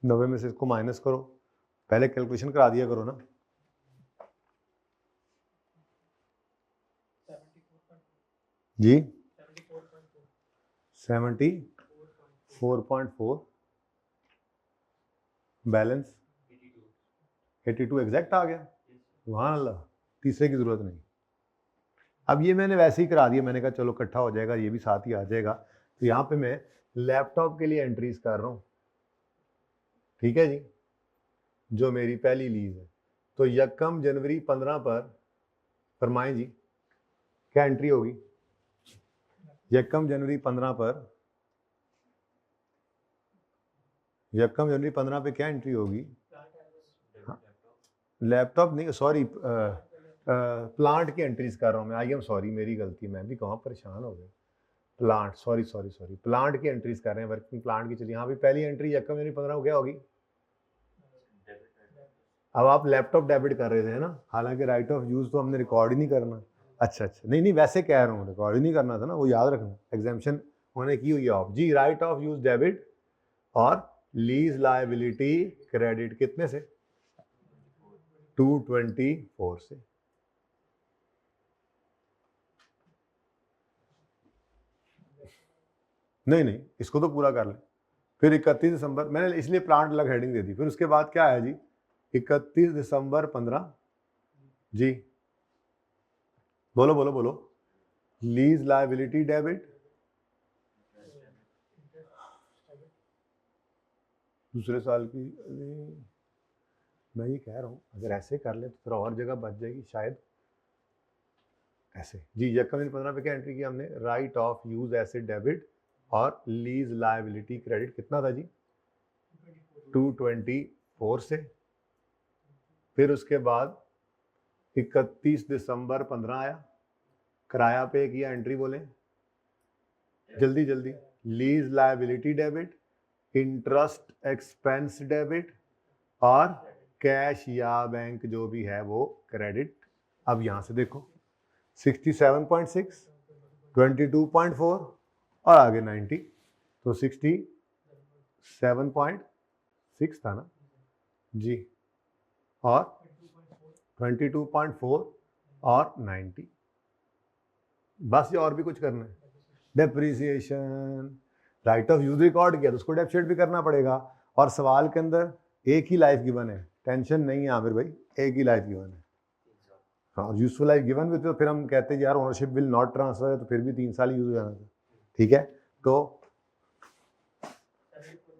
[SPEAKER 1] 90 में से इसको माइनस करो, पहले कैलकुलेशन करा दिया करो ना। जी 74.4, बैलेंस 82 एग्जैक्ट आ गया। सुभान अल्लाह, तीसरे की जरूरत नहीं। अब ये मैंने वैसे ही करा दिया, मैंने कहा चलो इकट्ठा हो जाएगा, ये भी साथ ही आ जाएगा। तो यहाँ पे मैं लैपटॉप के लिए एंट्रीज कर रहा हूँ। ठीक है जी, जो मेरी पहली लीज है, तो 1 जनवरी 15 पर फरमाएं जी क्या एंट्री होगी। 1 जनवरी 15 पर, 1 जनवरी 15 पे क्या एंट्री होगी। लैपटॉप नहीं, सॉरी, प्लांट की एंट्रीज कर रहा हूँ मैं। आई एम सॉरी, मेरी गलती, मैं भी कहाँ परेशान हो गया। Plant, sorry sorry sorry, plant की एंट्रीज कर रहे हैं, वर्किंग प्लांट की। चलिए, यहाँ पे पहली एंट्री 1 जनवरी 15 को क्या होगी। अब आप लैपटॉप डेबिट कर रहे थे ना, हालांकि राइट ऑफ यूज तो हमने रिकॉर्ड ही नहीं करना। अच्छा अच्छा, नहीं नहीं, वैसे कह रहा हूँ, रिकॉर्ड ही नहीं करना था ना, वो याद रखना, एग्जाम्पशन होने की हुई ऑफ जी। राइट ऑफ यूज डेबिट और लीज लायबिलिटी क्रेडिट कितने से, 224 से। नहीं नहीं, इसको तो पूरा कर ले। फिर 31 दिसंबर, मैंने इसलिए प्लांट अलग हेडिंग दे दी। फिर उसके बाद क्या है जी, 31 दिसंबर 15 जी, बोलो बोलो बोलो। लीज लायबिलिटी डेबिट, दूसरे साल की। मैं ये कह रहा हूँ अगर ऐसे कर ले तो थोड़ा और जगह बच जाएगी शायद। ऐसे जी, 1 जनवरी 15 पे क्या एंट्री की हमने, right of use asset debit और लीज लायबिलिटी क्रेडिट कितना था जी, 224 से। फिर उसके बाद 31 दिसंबर 15 आया, किराया पे किया, एंट्री बोले जल्दी जल्दी। Lease liability debit, interest expense debit और कैश या बैंक जो भी है वो क्रेडिट। अब यहां से देखो 67.6, 22.4 और आगे 90, तो 67.6 था ना जी, और 22.4 और 90। बस ये और भी कुछ करना है। Depreciation, right of use record किया तो उसको डेप्रिशिएट भी करना पड़ेगा, और सवाल के अंदर एक ही लाइफ गिवन है, टेंशन नहीं है आमिर भाई, एक ही लाइफ गिवन है। हाँ, यूजफुल लाइफ गिवन भी तो फिर हम कहते हैं यार ओनरशिप विल नॉट ट्रांसफर है, तो फिर भी 3 साल यूज हो जाना था। ठीक है, तो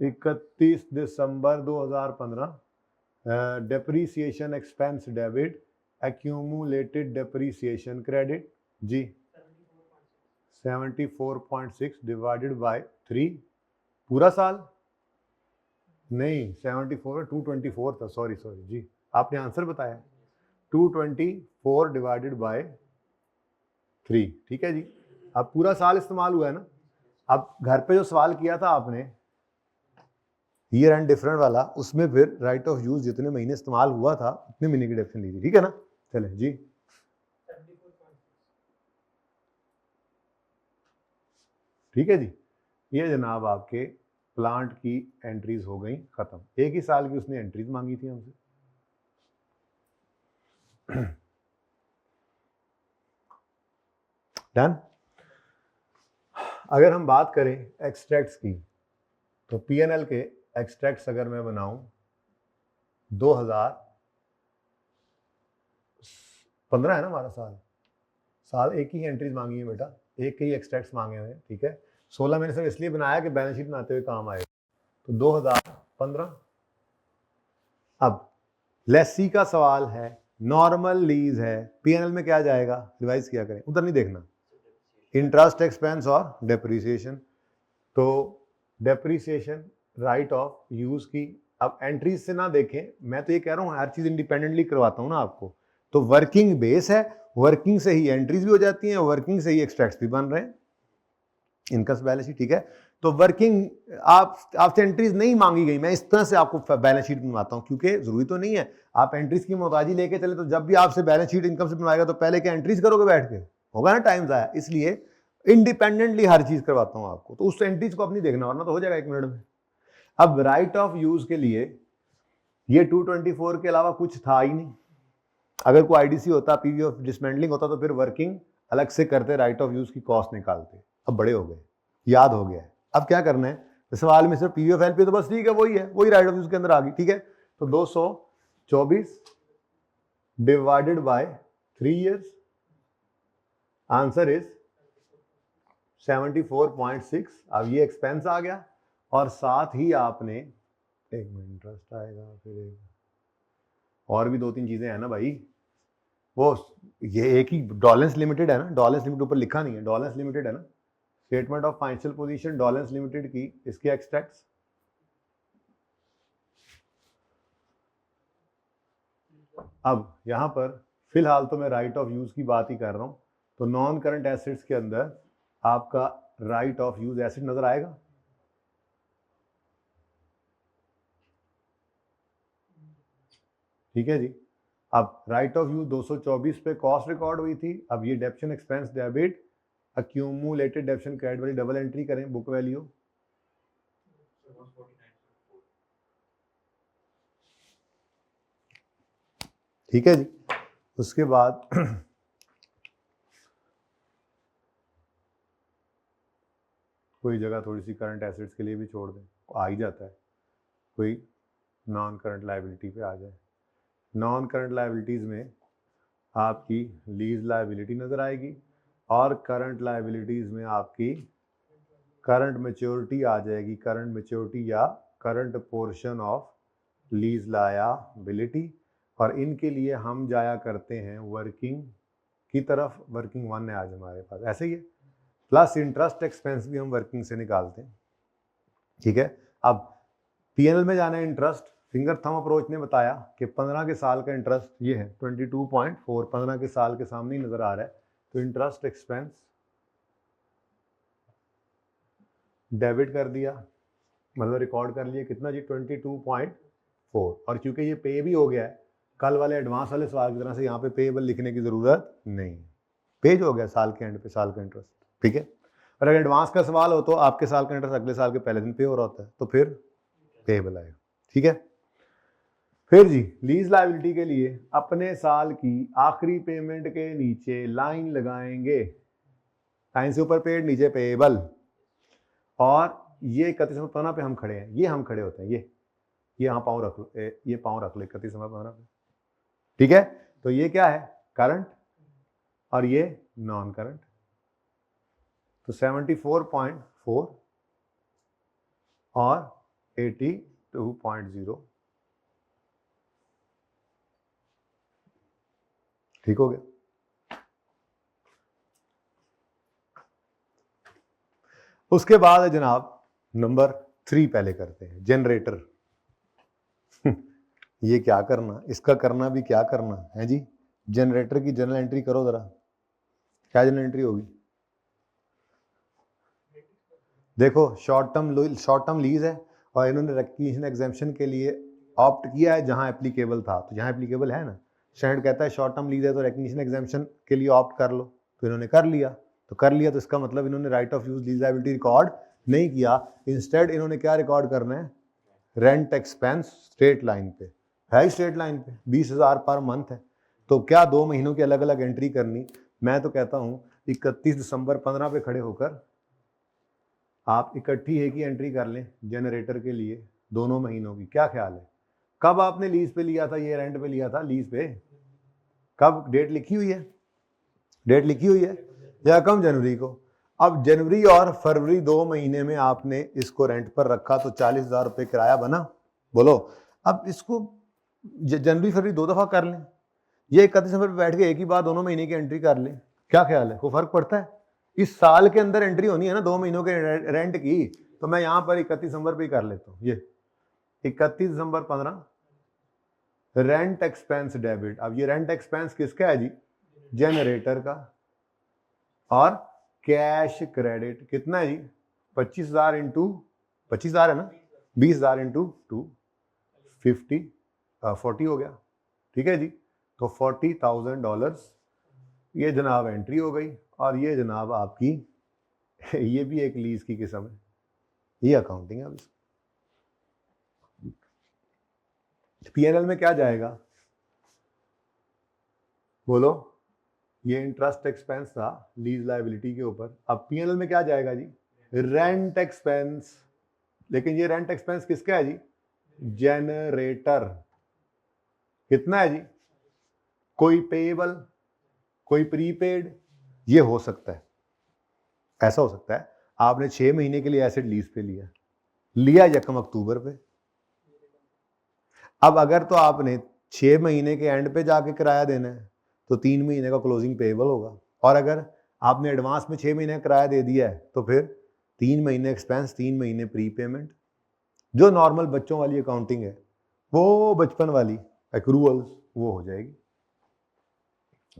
[SPEAKER 1] 31 दिसंबर 2015 depreciation expense debit, accumulated depreciation credit जी 74.6 डिवाइडेड बाय 3 पूरा साल नहीं 74 224 था, सॉरी जी, आपने आंसर बताया 224 डिवाइडेड बाय 3। ठीक है जी, अब पूरा साल इस्तेमाल हुआ है ना। अब घर पे जो सवाल किया था आपने ईयर एंड डिफरेंट वाला, उसमें फिर राइट ऑफ यूज जितने महीने इस्तेमाल हुआ था उतने महीने की डेफिनेशन लीजिए। ठीक है ना, चले जी। ठीक है जी, ये जनाब आपके प्लांट की एंट्रीज हो गई खत्म। एक ही साल की उसने एंट्रीज मांगी थी हमसे। डन। अगर हम बात करें एक्सट्रैक्ट्स की, तो पीएनएल के एक्सट्रैक्ट्स अगर मैं बनाऊं 2015 है ना हमारा साल एक ही एंट्रीज मांगी है बेटा, एक के ही एक्सट्रैक्ट्स मांगे हुए हैं। ठीक है, 16 मैंने सिर्फ इसलिए बनाया कि बैलेंस शीट बनाते हुए काम आए। तो 2015। अब लेसी का सवाल है, नॉर्मल लीज है, पीएनएल में क्या जाएगा, रिवाइज किया करें, उधर नहीं देखना, इंटरेस्ट एक्सपेंस और डेप्रीसिएशन। तो डेप्रीसिएशन राइट ऑफ यूज की, अब एंट्रीज से ना देखें, मैं तो ये कह रहा हूँ हर चीज इंडिपेंडेंटली करवाता हूँ ना आपको। तो वर्किंग बेस है, वर्किंग से ही एंट्रीज भी हो जाती हैं, वर्किंग से ही एक्सट्रैक्ट्स भी बन रहे हैं, इनकम बैलेंस शीट। ठीक है, तो वर्किंग आपसे एंट्रीज नहीं मांगी गई, मैं इस तरह से आपको बैलेंस शीट बनवाता हूँ, क्योंकि जरूरी तो नहीं है आप एंट्रीज की मोहताजी लेके चले, तो जब भी आपसे बैलेंस शीट इनकम से बनवाएगा तो पहले क्या एंट्रीज करोगे बैठ के, होगा ना टाइम जाया, इसलिए इंडिपेंडेंटली हर चीज करवाता हूँ आपको। तो उस एंट्रीज को अपनी देखना, वरना तो हो जाएगा 1 मिनट में। अब राइट ऑफ यूज के लिए ये 224 के अलावा कुछ था ही नहीं। अगर कोई आईडीसी होता, पीवी ऑफ डिसमेंटलिंग होता, तो फिर वर्किंग अलग से करते, राइट ऑफ यूज की कॉस्ट निकालते। अब बड़े हो गए, याद हो गया है, अब क्या करना है, तो सवाल में सिर्फ पीवी ऑफ एलपी, तो बस ठीक है, वही है, वही राइट ऑफ यूज के अंदर आ गई। ठीक है, तो 224 divided by 3 years, answer is 74.6। अब ये एक्सपेंस आ गया, और साथ ही आपने एक मिनट इंटरेस्ट आएगा, फिर और भी 2-3 चीजें हैं ना भाई, वो ये एक ही डॉलेंस लिमिटेड है ना, डॉलेंस लिमिटेड ऊपर लिखा नहीं है, डॉलेंस लिमिटेड है ना, statement of financial position Dawlance limited की, इसके एक्सट्रैक्ट्स। अब यहां पर फिलहाल तो मैं राइट ऑफ यूज की बात ही कर रहा हूं, तो नॉन करंट एसेट्स के अंदर आपका राइट ऑफ यूज एसेट नजर आएगा। ठीक है जी, अब राइट ऑफ यूज 224 पे कॉस्ट रिकॉर्ड हुई थी, अब ये डेप्शन एक्सपेंस डेबिट अक्यूमुलेटेड डेप्शन क्रेडिट वाली डबल एंट्री करें, बुक वैल्यू ठीक है जी। उसके बाद कोई जगह थोड़ी सी करंट एसेट्स के लिए भी छोड़ दें, आ ही जाता है, कोई नॉन करंट लायबिलिटी पे आ जाए। नॉन करंट लायबिलिटीज में आपकी लीज लायबिलिटी नजर आएगी, और करंट लायबिलिटीज में आपकी करंट मैच्योरिटी आ जाएगी, करंट मैच्योरिटी या current portion of lease liability, और इनके लिए हम जाया करते हैं वर्किंग की तरफ, वर्किंग 1 है आज हमारे पास, ऐसे ही है, प्लस इंटरेस्ट एक्सपेंस भी हम वर्किंग से निकालते हैं। ठीक है, अब पीएनएल में जाना है, इंटरेस्ट फिंगर थंब अप्रोच ने बताया कि 15 के साल का इंटरेस्ट ये है 22.4, 15 के साल के सामने ही नजर आ रहा है, तो इंटरेस्ट एक्सपेंस डेबिट कर दिया, मतलब रिकॉर्ड कर लिया, कितना जी 22.4, और क्योंकि ये पे भी हो गया है, कल वाले एडवांस वाले सवाल की तरह से यहाँ पे पेएबल लिखने की जरूरत नहीं, पेज हो गया साल के एंड पे साल का इंटरेस्ट। ठीक है, और अगर एडवांस का सवाल हो तो आपके साल का इंटरेस्ट अगले साल के पहले दिन पे हो रहा होता है, तो फिर पेएबल आएगा। ठीक है, फिर जी लीज लायबिलिटी के लिए अपने साल की आखिरी पेमेंट के नीचे लाइन लगाएंगे, लाइन से ऊपर पेड, नीचे पेएबल, और ये 31 पे हम खड़े हैं, ये हम खड़े होते हैं, ये यहाँ पाँव रख लो, ये पाँव रख लो 31 दिसंबर 15 पे, ठीक है। तो ये क्या है, करंट, और ये नॉन करंट। तो 74.4 और 82.0, ठीक हो गया। उसके बाद जनाब नंबर 3 पहले करते हैं, जनरेटर। ये क्या करना, इसका करना भी क्या करना है जी। जनरेटर की जर्नल एंट्री करो जरा, क्या जर्नल एंट्री होगी। देखो शॉर्ट टर्म लीज है और इन्होंने रिकग्निशन एग्जेम्पशन के लिए ऑप्ट किया है जहां एप्लीकेबल था, तो जहां एप्लीकेबल है ना, स्टैंडर्ड कहता है शॉर्ट टर्म लीज है तो रिकग्निशन एग्जेम्पशन के लिए ऑप्ट कर लो, तो इन्होंने कर लिया। तो इसका मतलब इन्होंने right of use lease liability record नहीं किया, इंस्टेड इन्होंने क्या रिकॉर्ड करना है, रेंट एक्सपेंस स्ट्रेट लाइन पे है, स्ट्रेट लाइन पे 20,000 पर मंथ है। तो क्या 2 महीनों की अलग अलग एंट्री करनी। मैं तो कहता हूं 31 दिसंबर 15 पे खड़े होकर आप इकट्ठी एक ही एंट्री कर लें जनरेटर के लिए दोनों महीनों की। क्या ख्याल है, कब आपने लीज पे लिया था, ये रेंट पे लिया था लीज पे, कब डेट लिखी हुई है, डेट लिखी हुई है या कम, जनवरी को। अब जनवरी और फरवरी 2 महीने में आपने इसको रेंट पर रखा तो 40,000 रुपये किराया बना, बोलो। अब इसको जनवरी फरवरी 2 दफा कर लें, ये 31 दिसंबर पे बैठ के एक ही बार दोनों महीने की एंट्री कर लें, क्या ख्याल है, कोई फर्क पड़ता है। इस साल के अंदर एंट्री होनी है ना 2 महीनों के रेंट की, तो मैं यहां पर 31 दिसंबर पे ही कर लेता हूं। ये 31 दिसंबर 15 रेंट एक्सपेंस डेबिट। अब ये रेंट एक्सपेंस किसका है जी, जनरेटर का, और कैश क्रेडिट कितना है जी, 25,000 इंटू 25,000 है ना, 20,000 इंटू 2 40 हो गया, ठीक है जी। तो $40,000 ये जनाब एंट्री हो गई, और ये जनाब आपकी ये भी एक लीज की किस्म है, ये अकाउंटिंग है। अब पीएनएल में क्या जाएगा, बोलो। ये इंटरेस्ट एक्सपेंस था लीज लायबिलिटी के ऊपर, अब पीएनएल में क्या जाएगा जी, रेंट एक्सपेंस। लेकिन ये रेंट एक्सपेंस किसका है जी, जनरेटर, कितना है जी, कोई पेएबल कोई प्रीपेड, ये हो सकता है, ऐसा हो सकता है आपने 6 महीने के लिए एसेट लीज पे लिया 1 अक्टूबर पे। अब अगर तो आपने 6 महीने के एंड पे जाके किराया देना है तो 3 महीने का क्लोजिंग पेएबल होगा, और अगर आपने एडवांस में 6 महीने का किराया दे दिया है तो फिर 3 महीने एक्सपेंस, 3 महीने प्री पेमेंट। जो नॉर्मल बच्चों वाली अकाउंटिंग है, वो बचपन वाली एक्रूअल्स वो हो जाएगी,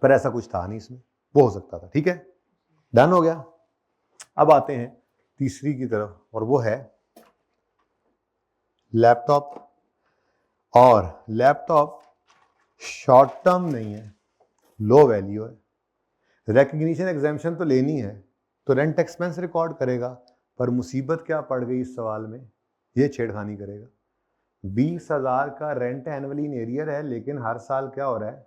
[SPEAKER 1] पर ऐसा कुछ था नहीं इसमें, वो हो सकता था, ठीक है, डन हो गया। अब आते हैं तीसरी की तरफ, और वो है लैपटॉप। और लैपटॉप शॉर्ट टर्म नहीं है, लो वैल्यू है, रिकग्निशन एग्जेम्पशन तो लेनी है तो रेंट एक्सपेंस रिकॉर्ड करेगा, पर मुसीबत क्या पड़ गई इस सवाल में, ये छेड़खानी करेगा। 20,000 का रेंट एनुअली इन एरियर है, लेकिन हर साल क्या हो रहा है,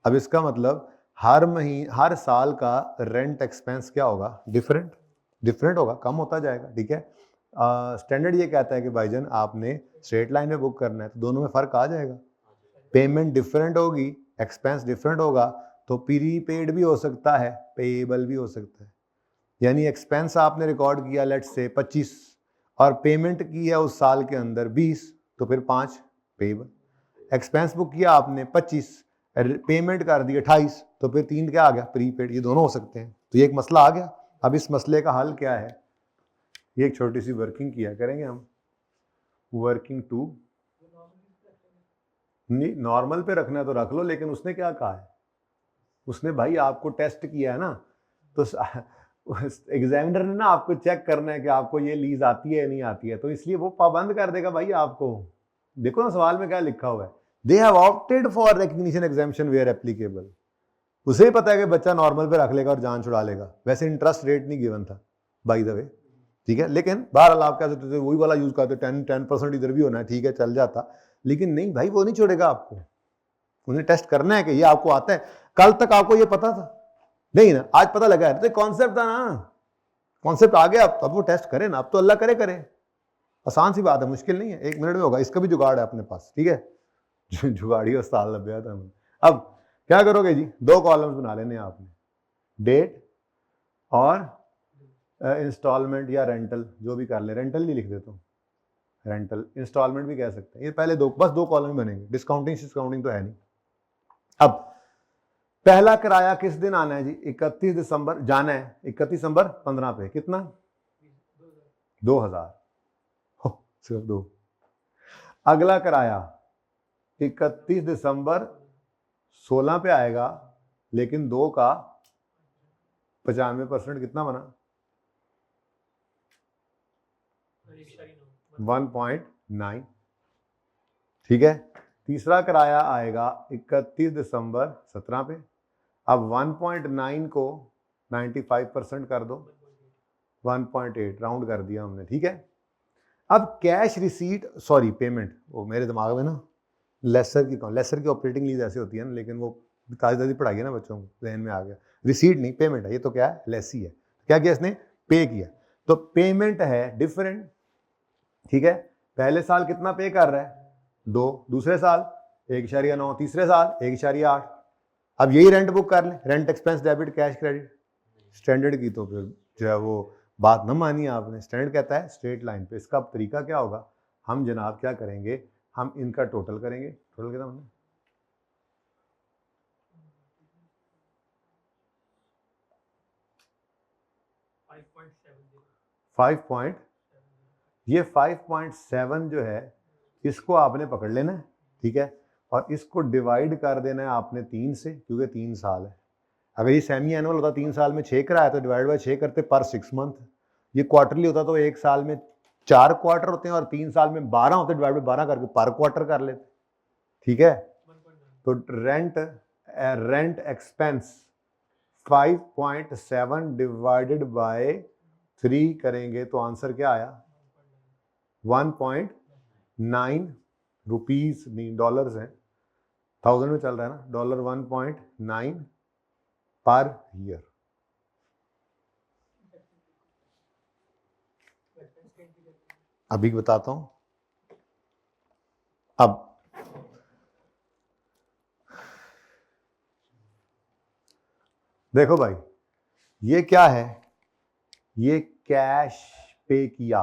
[SPEAKER 1] अब इसका मतलब हर साल का रेंट एक्सपेंस क्या होगा, डिफरेंट होगा, कम होता जाएगा, ठीक है। स्टैंडर्ड ये कहता है कि भाईजान आपने स्ट्रेट लाइन में बुक करना है तो दोनों में फर्क आ जाएगा, पेमेंट डिफरेंट होगी, एक्सपेंस डिफरेंट होगा, तो प्रीपेड भी हो सकता है, पेएबल भी हो सकता है। यानी एक्सपेंस आपने रिकॉर्ड किया लेट्स से 25 और पेमेंट की है उस साल के अंदर 20, तो फिर 5 पेएबल। एक्सपेंस बुक किया आपने 25, पेमेंट कर दी 28, तो फिर 3 क्या आ गया, प्रीपेड। ये दोनों हो सकते हैं, तो ये एक मसला आ गया। अब इस मसले का हल क्या है, ये एक छोटी सी वर्किंग किया करेंगे हम, वर्किंग 2। नहीं, नॉर्मल पे रखना है तो रख लो, लेकिन उसने क्या कहा है, उसने भाई आपको टेस्ट किया है ना, तो एग्जामिनर ने ना आपको चेक करना है कि आपको ये लीज आती है या नहीं आती है, तो इसलिए वो पाबंद कर देगा भाई आपको। देखो ना सवाल में क्या लिखा हुआ है, they have opted for recognition exemption where applicable. उसे ही पता है कि बच्चा नॉर्मल पे रख लेगा और जान छुड़ा लेगा, वैसे इंटरेस्ट रेट नहीं गिवन था बाय द वे, ठीक है। लेकिन बहरहाल आप कह सकते थे वही वाला यूज करते, 10% इधर भी होना है, ठीक है, चल जाता। लेकिन नहीं भाई, वो नहीं छोड़ेगा आपको, उन्हें टेस्ट करना है कि ये आपको आता है। कल तक आपको ये पता था नहीं ना, आज पता लगा है, तो कॉन्सेप्ट था ना, कॉन्सेप्ट आ गया, अब वो टेस्ट करे ना, अब तो अल्लाह करे। आसान सी बात है, मुश्किल नहीं है, 1 मिनट में होगा। इसका भी जुगाड़ है अपने पास, ठीक है। जुगाड़ी उस्ताद लग गया था। अब क्या करोगे जी, 2 कॉलम्स बना लेने आपने, डेट और इंस्टॉलमेंट या रेंटल, जो भी कर ले, रेंटल ही लिख देता हूँ, रेंटल, इंस्टॉलमेंट भी कह सकते हैं। ये पहले बस 2 कॉलम बनेंगे, डिस्काउंटिंग तो है नहीं। अब पहला किराया किस दिन आना है जी, 31 दिसंबर जाना है, 31 दिसंबर 15 पे, कितना 2000, सिर्फ 2। अगला किराया 31 दिसंबर 16 पे आएगा, लेकिन 2 का 95% कितना बना, 1.9, ठीक है। तीसरा किराया आएगा 31 दिसंबर 17 पे। अब 1.9 को 95% कर दो, 1.8 राउंड कर दिया हमने, ठीक है। अब कैश रिसीट, सॉरी पेमेंट, वो मेरे दिमाग में ना लेसर की ऑपरेटिंग लीज ऐसे होती है ना, लेकिन वो ताज़ी ताज़ी पढ़ाई है ना बच्चों को, जहन में आ गया। रिसीट नहीं, पेमेंट है, ये तो क्या है, लेसी है। क्या किया इसने, पे किया, तो पेमेंट है डिफरेंट, ठीक है। पहले साल कितना पे कर रहा है, 2, दूसरे साल 1.9, तीसरे साल 1.8। अब यही रेंट बुक कर लें, rent expense debit cash credit, standard की तो फिर जो है वो बात न मानी आपने, स्टैंडर्ड कहता है स्ट्रेट लाइन पे। इसका तरीका क्या होगा, हम जनाब क्या करेंगे, हम इनका टोटल करेंगे। टोटल कितना हमने 5. ये 5.7 जो है, इसको आपने पकड़ लेना है, ठीक है, और इसको डिवाइड कर देना है आपने 3 से, क्योंकि 3 साल है। अगर ये सेमी एनुअल होता 3 साल में 6 किराया, तो डिवाइड बाय 6 करते पर 6 मंथ। ये क्वार्टरली होता तो 1 साल में 4 क्वार्टर होते हैं और 3 साल में 12 होते, डिवाइड बाय 12 करके पर क्वार्टर कर लेते, ठीक है। तो रेंट एक्सपेंस 5.7 डिवाइडेड बाय 3 करेंगे तो आंसर क्या आया, 1.9 रुपीज, नहीं डॉलर्स हैं, 1000 में चल रहा है ना, डॉलर 1.9 पर ईयर। अभी बताता हूं। अब देखो भाई, ये क्या है, ये कैश पे किया,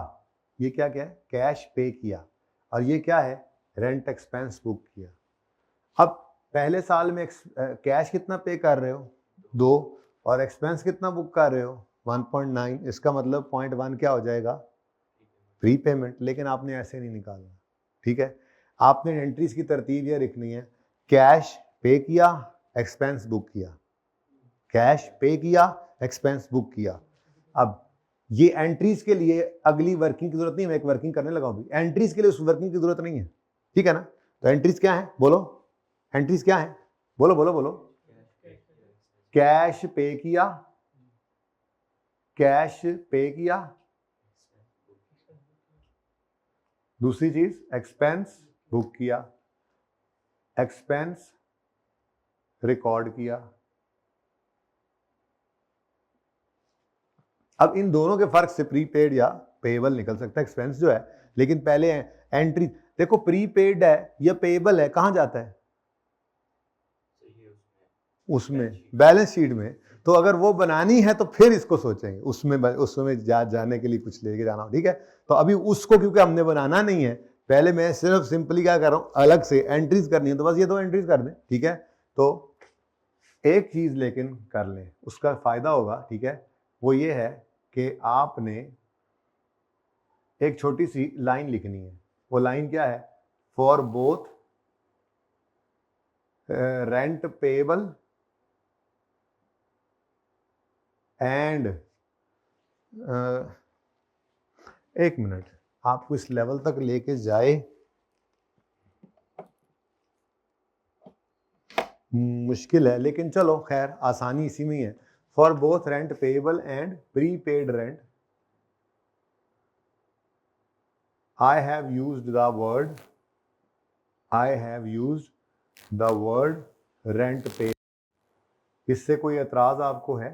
[SPEAKER 1] ये क्या क्या है, कैश पे किया, और ये क्या है, रेंट एक्सपेंस बुक किया। अब पहले साल में कैश कितना पे कर रहे हो, 2, और एक्सपेंस कितना बुक कर रहे हो, 1.9। इसका मतलब 0.1 क्या हो जाएगा, प्री पेमेंट। लेकिन आपने ऐसे नहीं निकालना, ठीक है। आपने एंट्रीज की तरतीब यह लिखनी है, कैश पे किया, एक्सपेंस बुक किया, कैश पे किया, एक्सपेंस बुक किया। अब ये एंट्रीज के लिए अगली वर्किंग की जरूरत नहीं है, मैं एक वर्किंग करने लगा हूं, एंट्रीज के लिए उस वर्किंग की जरूरत नहीं है, ठीक है ना। तो एंट्रीज क्या है, बोलो, एंट्रीज क्या है, बोलो बोलो बोलो, कैश पे किया, कैश पे किया, दूसरी चीज एक्सपेंस बुक किया, एक्सपेंस रिकॉर्ड किया। अब इन दोनों के फर्क से प्रीपेड या पेएबल निकल सकता है एक्सपेंस जो है, लेकिन पहले एंट्री देखो, प्रीपेड है या पेएबल है, कहां जाता है, उसमें बैलेंस शीट में। तो अगर वो बनानी है तो फिर इसको सोचेंगे, उसमें जाने के लिए कुछ लेके जाना, ठीक है। तो अभी उसको क्योंकि हमने बनाना नहीं है, पहले मैं सिर्फ सिंपली क्या कर रहा हूं, अलग से एंट्रीज करनी है, तो बस ये 2 एंट्रीज कर दें, ठीक है। तो एक चीज लेकिन कर लें, उसका फायदा होगा, ठीक है, वो ये है कि आपने एक छोटी सी लाइन लिखनी है। वो लाइन क्या है, for both rent payable and, एक मिनट, आपको इस लेवल तक लेके जाए मुश्किल है, लेकिन चलो खैर आसानी इसी में ही है। For both rent payable and prepaid rent, I have used the word rent pay। इससे कोई एतराज आपको है,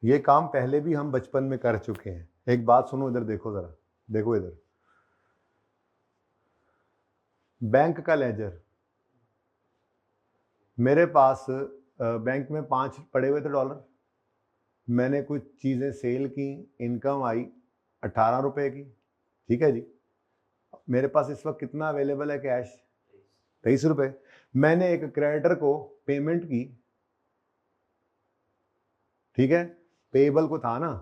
[SPEAKER 1] ये काम पहले भी हम बचपन में कर चुके हैं। एक बात सुनो, इधर देखो, जरा देखो इधर, बैंक का लेजर, मेरे पास बैंक में 5 पड़े हुए थे डॉलर, मैंने कुछ चीज़ें सेल की, इनकम आई 18 रुपए की, ठीक है जी। मेरे पास इस वक्त कितना अवेलेबल है कैश? 23 रुपए। मैंने एक क्रेडिटर को पेमेंट की, ठीक है, पेबल को था ना,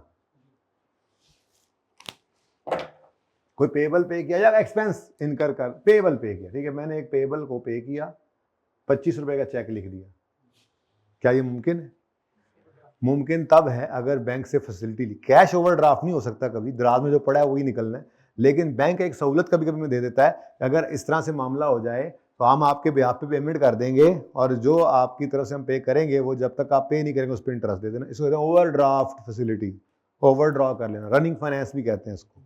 [SPEAKER 1] कोई पेबल पे किया या एक्सपेंस इनकर कर, पेबल पे किया, ठीक है, मैंने एक पेबल को पे किया, 25 रुपए का चेक लिख दिया। क्या ये मुमकिन है? मुमकिन तब है अगर बैंक से फैसिलिटी ली। कैश ओवरड्राफ्ट नहीं हो सकता कभी, दराज में जो पड़ा है वही निकलना है, लेकिन बैंक एक सहूलत कभी कभी में दे देता है, अगर इस तरह से मामला हो जाए तो हम आपके ब्याह पे पेमेंट कर देंगे और जो आपकी तरफ से हम पे करेंगे वो जब तक आप पे नहीं करेंगे उस पर इंटरेस्ट दे देना। इसको कहते हैं ओवरड्राफ्ट फैसिलिटी, ओवरड्रॉ कर लेना, रनिंग फाइनेंस भी कहते हैं इसको।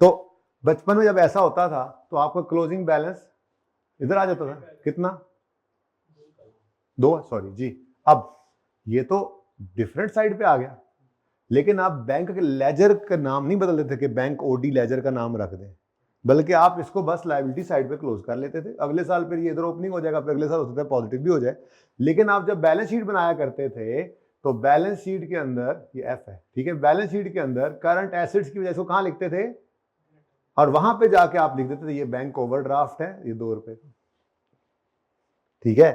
[SPEAKER 1] तो बचपन में जब ऐसा होता था तो आपका क्लोजिंग बैलेंस इधर आ जाता था, कितना? 2, सॉरी जी। अब ये तो डिफरेंट साइड पे आ गया, लेकिन आप बैंक के लेजर का नाम नहीं बदल देते कि बैंक ओडी लेजर का नाम रख दें, बल्कि आप इसको बस लायबिलिटी साइड पे क्लोज कर लेते थे। अगले साल फिर ये इधर ओपनिंग हो जाएगा, फिर अगले साल हो सकता है पॉजिटिव भी हो जाए। लेकिन आप जब बैलेंस शीट बनाया करते थे तो बैलेंस शीट के अंदर, ये एफ है, ठीक है, बैलेंस शीट के अंदर करंट एसेट्स की वजह से कहां लिखते थे, और वहां पे जाके आप लिख देते थे ये बैंक ओवरड्राफ्ट है, ये 2 रुपए का, ठीक है।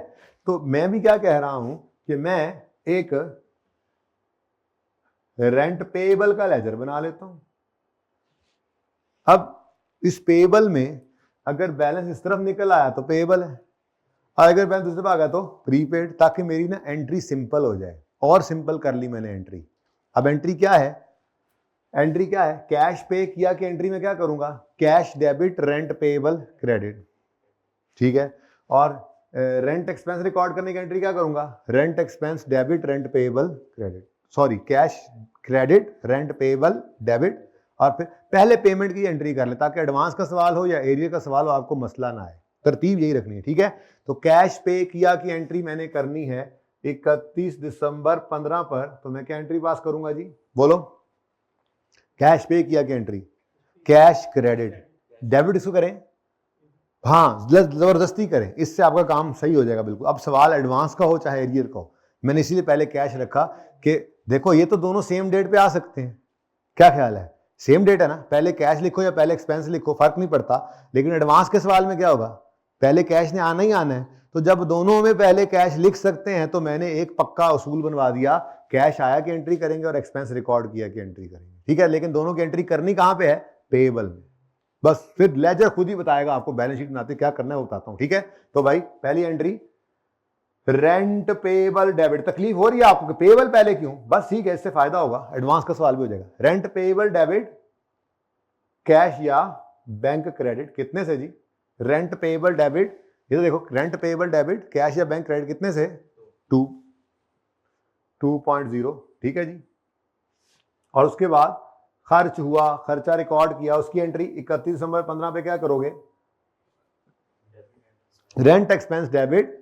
[SPEAKER 1] तो मैं भी क्या कह रहा हूं कि मैं एक रेंट पेएबल का लेजर बना लेता हूं। अब इस पेएबल में अगर बैलेंस इस तरफ निकल आया तो पेएबल है, और अगर बैलेंस दूसरी तरफ आ गया तो प्रीपेड, ताकि मेरी ना एंट्री सिंपल हो जाए। और सिंपल कर ली मैंने एंट्री। अब एंट्री क्या है? एंट्री क्या है? कैश पे किया कि एंट्री में क्या करूंगा? Cash debit rent payable credit, ठीक है। और रेंट एक्सपेंस रिकॉर्ड करने की एंट्री क्या करूंगा? Rent expense debit rent payable credit, sorry cash credit rent payable debit, और फिर पहले पेमेंट की एंट्री कर ले, ताकि एडवांस का सवाल हो या एरिया का सवाल हो आपको मसला ना आए। तरतीब यही रखनी है, ठीक है। तो कैश पे किया की एंट्री मैंने करनी है 31 दिसंबर 15 पर, तो मैं क्या एंट्री पास करूंगा जी? बोलो। कैश पे किया की एंट्री, कैश क्रेडिट डेबिट इसको करें, हाँ जबरदस्ती करें, इससे आपका काम सही हो जाएगा बिल्कुल। अब सवाल एडवांस का हो चाहे एरियर का हो, मैंने इसीलिए पहले कैश रखा कि देखो ये तो दोनों सेम डेट पे आ सकते हैं। क्या ख्याल है? सेम डेट है ना, पहले कैश लिखो या पहले एक्सपेंस लिखो फर्क नहीं पड़ता, लेकिन एडवांस के सवाल में क्या होगा? पहले कैश ने आना ही आना है। तो जब दोनों में पहले कैश लिख सकते हैं तो मैंने एक पक्का उसूल बनवा दिया, कैश आया कि एंट्री करेंगे और एक्सपेंस रिकॉर्ड किया कि एंट्री करेंगे, ठीक है। लेकिन दोनों की एंट्री करनी कहां पे है? पेएबल में। बस फिर लेजर खुद ही बताएगा आपको, बैलेंस शीट बनाते क्या करना है वो बताता हूं, ठीक है। तो भाई पहली एंट्री रेंट पेएबल डेबिट। तकलीफ हो रही है आपको पेएबल पहले क्यों? बस ठीक है, इससे फायदा होगा, एडवांस का सवाल भी हो जाएगा। रेंट पेएबल डेबिट कैश या बैंक क्रेडिट, कितने से जी? रेंट पेएबल डेबिट, ये तो देखो रेंट पेएबल डेबिट कैश या बैंक क्रेडिट कितने से? 2.0, ठीक है जी। और उसके बाद खर्च हुआ, खर्चा रिकॉर्ड किया, उसकी एंट्री 31 दिसंबर 15 पे क्या करोगे? रेंट एक्सपेंस डेबिट,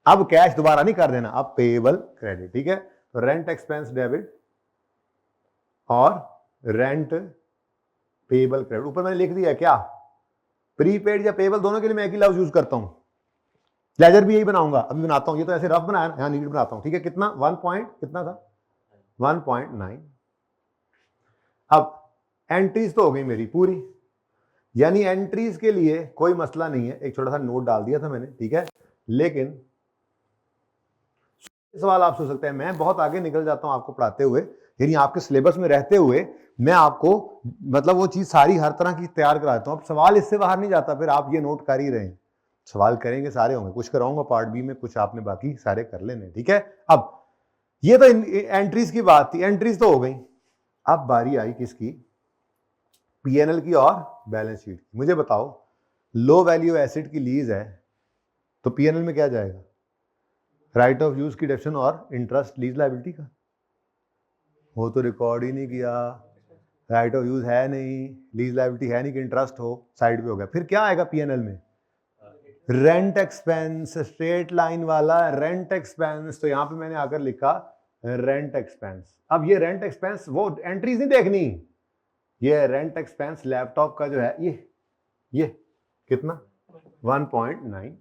[SPEAKER 1] अब कैश दोबारा नहीं कर देना, अब पेएबल क्रेडिट, ठीक है। तो रेंट एक्सपेंस डेबिट और रेंट पेएबल क्रेडिट। ऊपर मैंने लिख दिया क्या? प्रीपेड या पेएबल दोनों के लिए मैं एक ही लफ्ज यूज करता हूं, लेजर भी यही बनाऊंगा, अभी बनाता हूं, ये तो ऐसे रफ बनाया, यहां नीट बनाता हूं, ठीक है। कितना? 1 पॉइंट कितना था? 1.9। अब एंट्रीज तो हो गई मेरी पूरी, यानी एंट्रीज के लिए कोई मसला नहीं है, एक छोटा सा नोट डाल दिया था मैंने, ठीक है। लेकिन सवाल आप सोच सकते हैं, मैं बहुत आगे निकल जाता हूं आपको पढ़ाते हुए, यानी आपके सिलेबस में रहते हुए मैं आपको मतलब वो चीज सारी हर तरह की तैयार कराता हूं। अब सवाल इससे बाहर नहीं जाता, फिर आप ये नोट कर ही रहे हैं, सवाल करेंगे सारे होंगे, कुछ कराऊंगा पार्ट बी में, कुछ आपने बाकी सारे कर लेने, ठीक है। अब ये तो एंट्रीज की बात थी, एंट्रीज तो हो गई। अब बारी आई किसकी? पीएनएल की और बैलेंस शीट की। मुझे बताओ, लो वैल्यू एसेट की लीज है तो पीएनएल में क्या जाएगा? राइट ऑफ यूज की डेप्शन और इंटरेस्ट लीज लायबिलिटी का। वो तो रिकॉर्ड ही नहीं किया, राइट ऑफ यूज है नहीं, लीज लायबिलिटी है नहीं कि इंटरेस्ट हो, साइड पे हो गया। फिर क्या आएगा पीएनएल में? रेंट एक्सपेंस, स्ट्रेट लाइन वाला रेंट एक्सपेंस। तो यहां पे मैंने आकर लिखा रेंट एक्सपेंस। अब ये रेंट एक्सपेंस वो एंट्रीज नहीं देखनी, ये रेंट एक्सपेंस लैपटॉप का जो है ये कितना 1.9।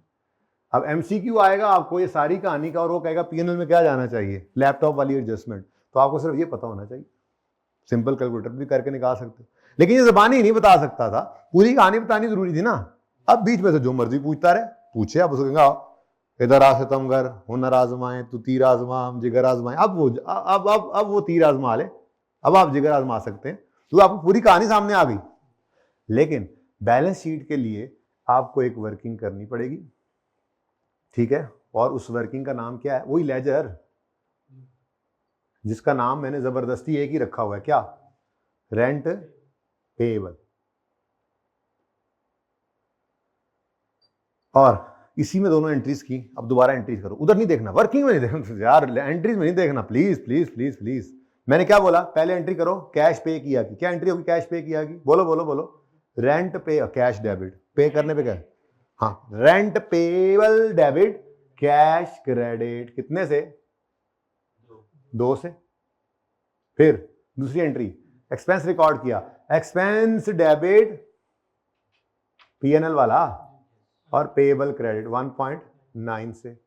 [SPEAKER 1] अब MCQ आएगा आपको ये सारी कहानी का और वो कहेगा PNL में क्या जाना चाहिए, लैपटॉप वाली एडजस्टमेंट, तो आपको सिर्फ ये पता होना चाहिए। सिंपल कैलकुलेटर भी करके निकाल सकते हो, लेकिन ये ज़बानी नहीं बता सकता था, पूरी कहानी बतानी जरूरी थी ना। अब बीच में से जो मर्जी पूछता रहे, पूछे, अब उसको कहेंगे इधर आ सितमगर, हुनर आजमाए तो तीर आजमा, हम जिगर आजमाए। अब वो तीर आजमा ले, अब आप जिगर आजमा सकते हैं, तो आपको पूरी कहानी सामने आ गई। लेकिन बैलेंस शीट के लिए आपको एक वर्किंग करनी पड़ेगी, ठीक है, और उस वर्किंग का नाम क्या है, वही लेजर, जिसका नाम मैंने जबरदस्ती एक ही रखा हुआ है, क्या, रेंट पेएबल। और इसी में दोनों एंट्रीज की। अब दोबारा एंट्रीज करो, उधर नहीं देखना, वर्किंग में नहीं देखना यार, एंट्रीज में नहीं देखना, प्लीज प्लीज प्लीज प्लीज। मैंने क्या बोला, पहले एंट्री करो कैश पे किया की, क्या एंट्री होगी कैश पे किया की, बोलो बोलो बोलो, रेंट पे कैश डेबिट, पे करने पे क्या, हाँ, rent payable debit, cash credit, कितने से, 2 से। फिर दूसरी एंट्री, एक्सपेंस रिकॉर्ड किया, एक्सपेंस डेबिट PNL वाला और पेएबल क्रेडिट 1.9 से।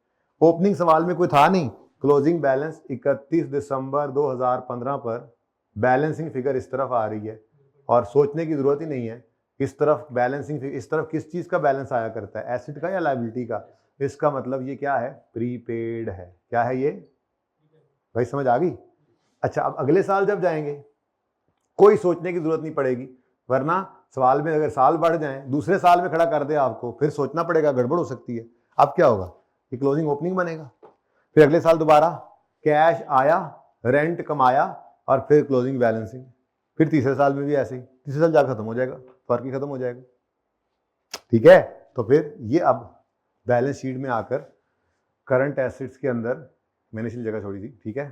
[SPEAKER 1] ओपनिंग सवाल में कोई था नहीं, क्लोजिंग बैलेंस 31 दिसंबर 2015 पर बैलेंसिंग फिगर इस तरफ आ रही है और सोचने की जरूरत ही नहीं है इस तरफ बैलेंसिंग फिगर, इस तरफ किस चीज का बैलेंस आया करता है, एसेट का या लायबिलिटी का। इसका मतलब ये क्या है, प्रीपेड है। क्या है ये भाई, समझ आ गई। अच्छा, अब अगले साल जब जाएंगे कोई सोचने की जरूरत नहीं पड़ेगी, वरना सवाल में अगर साल बढ़ जाए, दूसरे साल में खड़ा कर दे आपको, फिर सोचना पड़ेगा, गड़बड़ हो सकती है। अब क्या होगा, ये क्लोजिंग ओपनिंग बनेगा, फिर अगले साल दोबारा कैश आया, रेंट कमाया और फिर क्लोजिंग बैलेंसिंग, फिर तीसरे साल में भी ऐसे ही, तीसरे साल जाकर खत्म हो जाएगा, फर्क ही खत्म हो जाएगा, ठीक है। तो फिर ये अब बैलेंस शीट में आकर करंट एसेट्स के अंदर मैंने इसलिए जगह छोड़ी थी, ठीक है,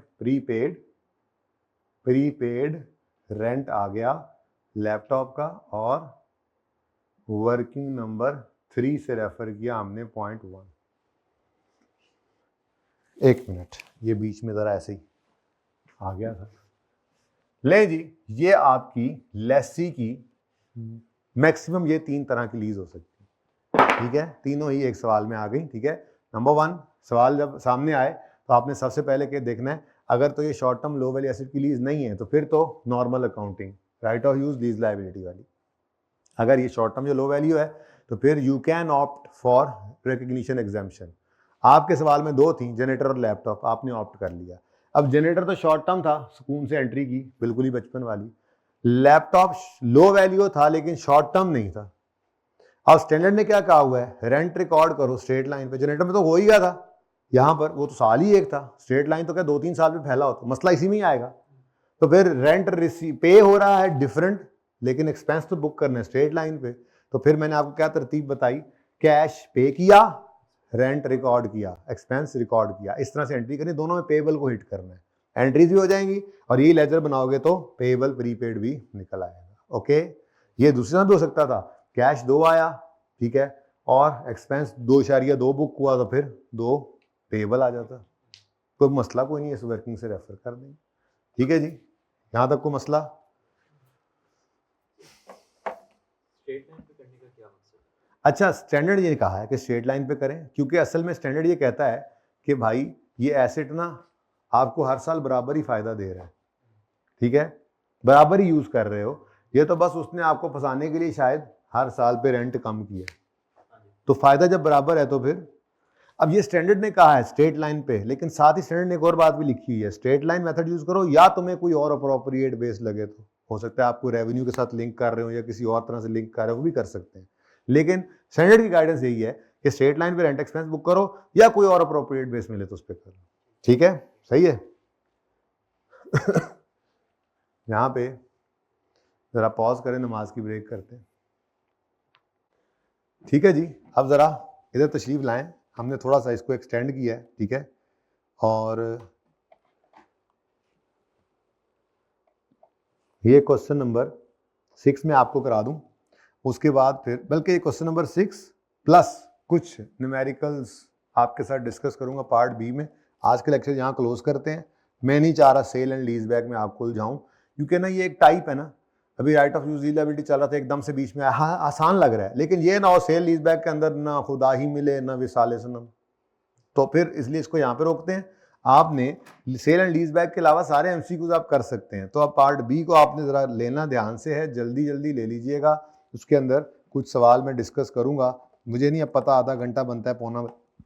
[SPEAKER 1] प्रीपेड रेंट आ गया लैपटॉप का, और वर्किंग नंबर 3 से रेफर किया हमने 0.1। एक मिनट, ये बीच में जरा ऐसे ही आ गया था। ले जी, ये आपकी लेसी की मैक्सिमम ये 3 तरह की लीज हो सकती है, ठीक है, तीनों ही एक सवाल में आ गई, ठीक है। नंबर 1, सवाल जब सामने आए तो आपने सबसे पहले क्या देखना है, अगर तो ये शॉर्ट टर्म लो वैल्यू एसेट की लीज नहीं है तो फिर तो normal accounting, right of use lease liability वाली। अगर ये शॉर्ट टर्म जो लो वैल्यू है तो फिर you can opt for recognition exemption. आपके सवाल में 2 थी, जनरेटर और लैपटॉप, आपने ऑप्ट कर लिया। अब जनरेटर तो शॉर्ट टर्म था, सुकून से एंट्री की, बिल्कुल ही बचपन वाली। लैपटॉप लो वैल्यू था लेकिन शॉर्ट टर्म नहीं था। अब स्टैंडर्ड ने क्या कहा हुआ है, रेंट रिकॉर्ड करो स्ट्रेट लाइन पे। जनरेटर में तो हो ही गया था, यहाँ पर वो तो साल ही एक था, स्ट्रेट लाइन तो क्या 2-3 साल में फैला होता, मसला इसी में ही आएगा। तो फिर रेंट पे हो रहा है डिफरेंट, लेकिन एक्सपेंस तो बुक करना है स्ट्रेट लाइन पे। तो फिर मैंने आपको क्या तरतीब बताई, कैश पे किया, रेंट रिकॉर्ड किया, एक्सपेंस रिकॉर्ड किया, इस तरह से एंट्री करनी, दोनों में पेएबल को हिट करना है, एंट्रीज भी हो जाएंगी और ये लेजर बनाओगे तो पेएबल प्रीपेड भी निकल आएगा। ओके, ये दूसरी तरह भी हो सकता था, कैश 2 आया, ठीक है, और एक्सपेंस 2.2 बुक हुआ तो फिर 2 पेएबल आ जाता, कोई मसला कोई नहीं है, इस वर्किंग से रेफर कर देंगे, ठीक है जी। यहां तक कोई मसला?
[SPEAKER 2] स्ट्रेट लाइन पे करने का क्या मकसद?
[SPEAKER 1] अच्छा, स्टैंडर्ड ये कहा है कि स्ट्रेट लाइन पे करें, क्योंकि असल में स्टैंडर्ड ये कहता है कि भाई ये एसेट ना आपको हर साल बराबर ही फायदा दे रहा है, ठीक है, बराबर ही यूज कर रहे हो, ये तो बस उसने आपको फंसाने के लिए शायद हर साल पे रेंट कम किया, तो फायदा जब बराबर है तो फिर। अब ये स्टैंडर्ड ने कहा है स्ट्रेट लाइन पे, लेकिन साथ ही स्टैंडर्ड ने एक और बात भी लिखी हुई है, स्ट्रेट लाइन मेथड यूज करो या तुम्हें कोई और अप्रोप्रिएट बेस लगे, तो हो सकता है आपको रेवेन्यू के साथ लिंक कर रहे हो या किसी और तरह से लिंक कर रहे हो, वो भी कर सकते हैं, लेकिन स्टैंडर्ड की गाइडेंस यही है कि स्ट्रेट लाइन पे रेंट एक्सपेंस बुक करो या कोई और अप्रोप्रिएट बेस मिले तो उस पर करो, ठीक है, सही है। यहां पे जरा पॉज करें, नमाज की ब्रेक करते हैं, ठीक है जी। अब जरा इधर तशरीफ लाएं, हमने थोड़ा सा इसको एक्सटेंड किया है, ठीक है, और ये क्वेश्चन नंबर 6 में आपको करा दूं, उसके बाद फिर बल्कि ये क्वेश्चन नंबर 6 प्लस कुछ न्यूमेरिकल्स आपके साथ डिस्कस करूंगा पार्ट बी में। आज के लेक्चर यहाँ क्लोज करते हैं। मैं नहीं चाह रहा सेल एंड लीज बैक में आपको उलझाऊं, क्योंकि ना ये एक टाइप है ना, अभी राइट ऑफ यूज लीजेबिलिटी चल रहा था, एकदम से बीच में आया, हाँ आसान लग रहा है, लेकिन ये ना हो सेल लीज बैक के अंदर ना खुदा ही मिले ना विसाले सनम, तो फिर इसलिए इसको यहाँ पे रोकते हैं। आपने सेल एंड लीज बैक के अलावा सारे एमसीक्यूज आप कर सकते हैं। तो अब पार्ट बी को आपने ज़रा लेना ध्यान से है, जल्दी जल्दी ले लीजिएगा। उसके अंदर कुछ सवाल मैं डिस्कस करूँगा, मुझे नहीं अब पता आधा घंटा बनता है पौना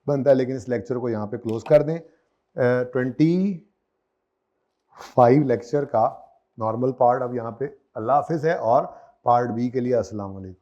[SPEAKER 1] बनता है, लेकिन इस लेक्चर को यहाँ पे क्लोज कर दें। 25 लेक्चर का नॉर्मल पार्ट अब यहाँ पे अल्लाह हाफिज़ है, और पार्ट बी के लिए अस्सलाम वालेकुम।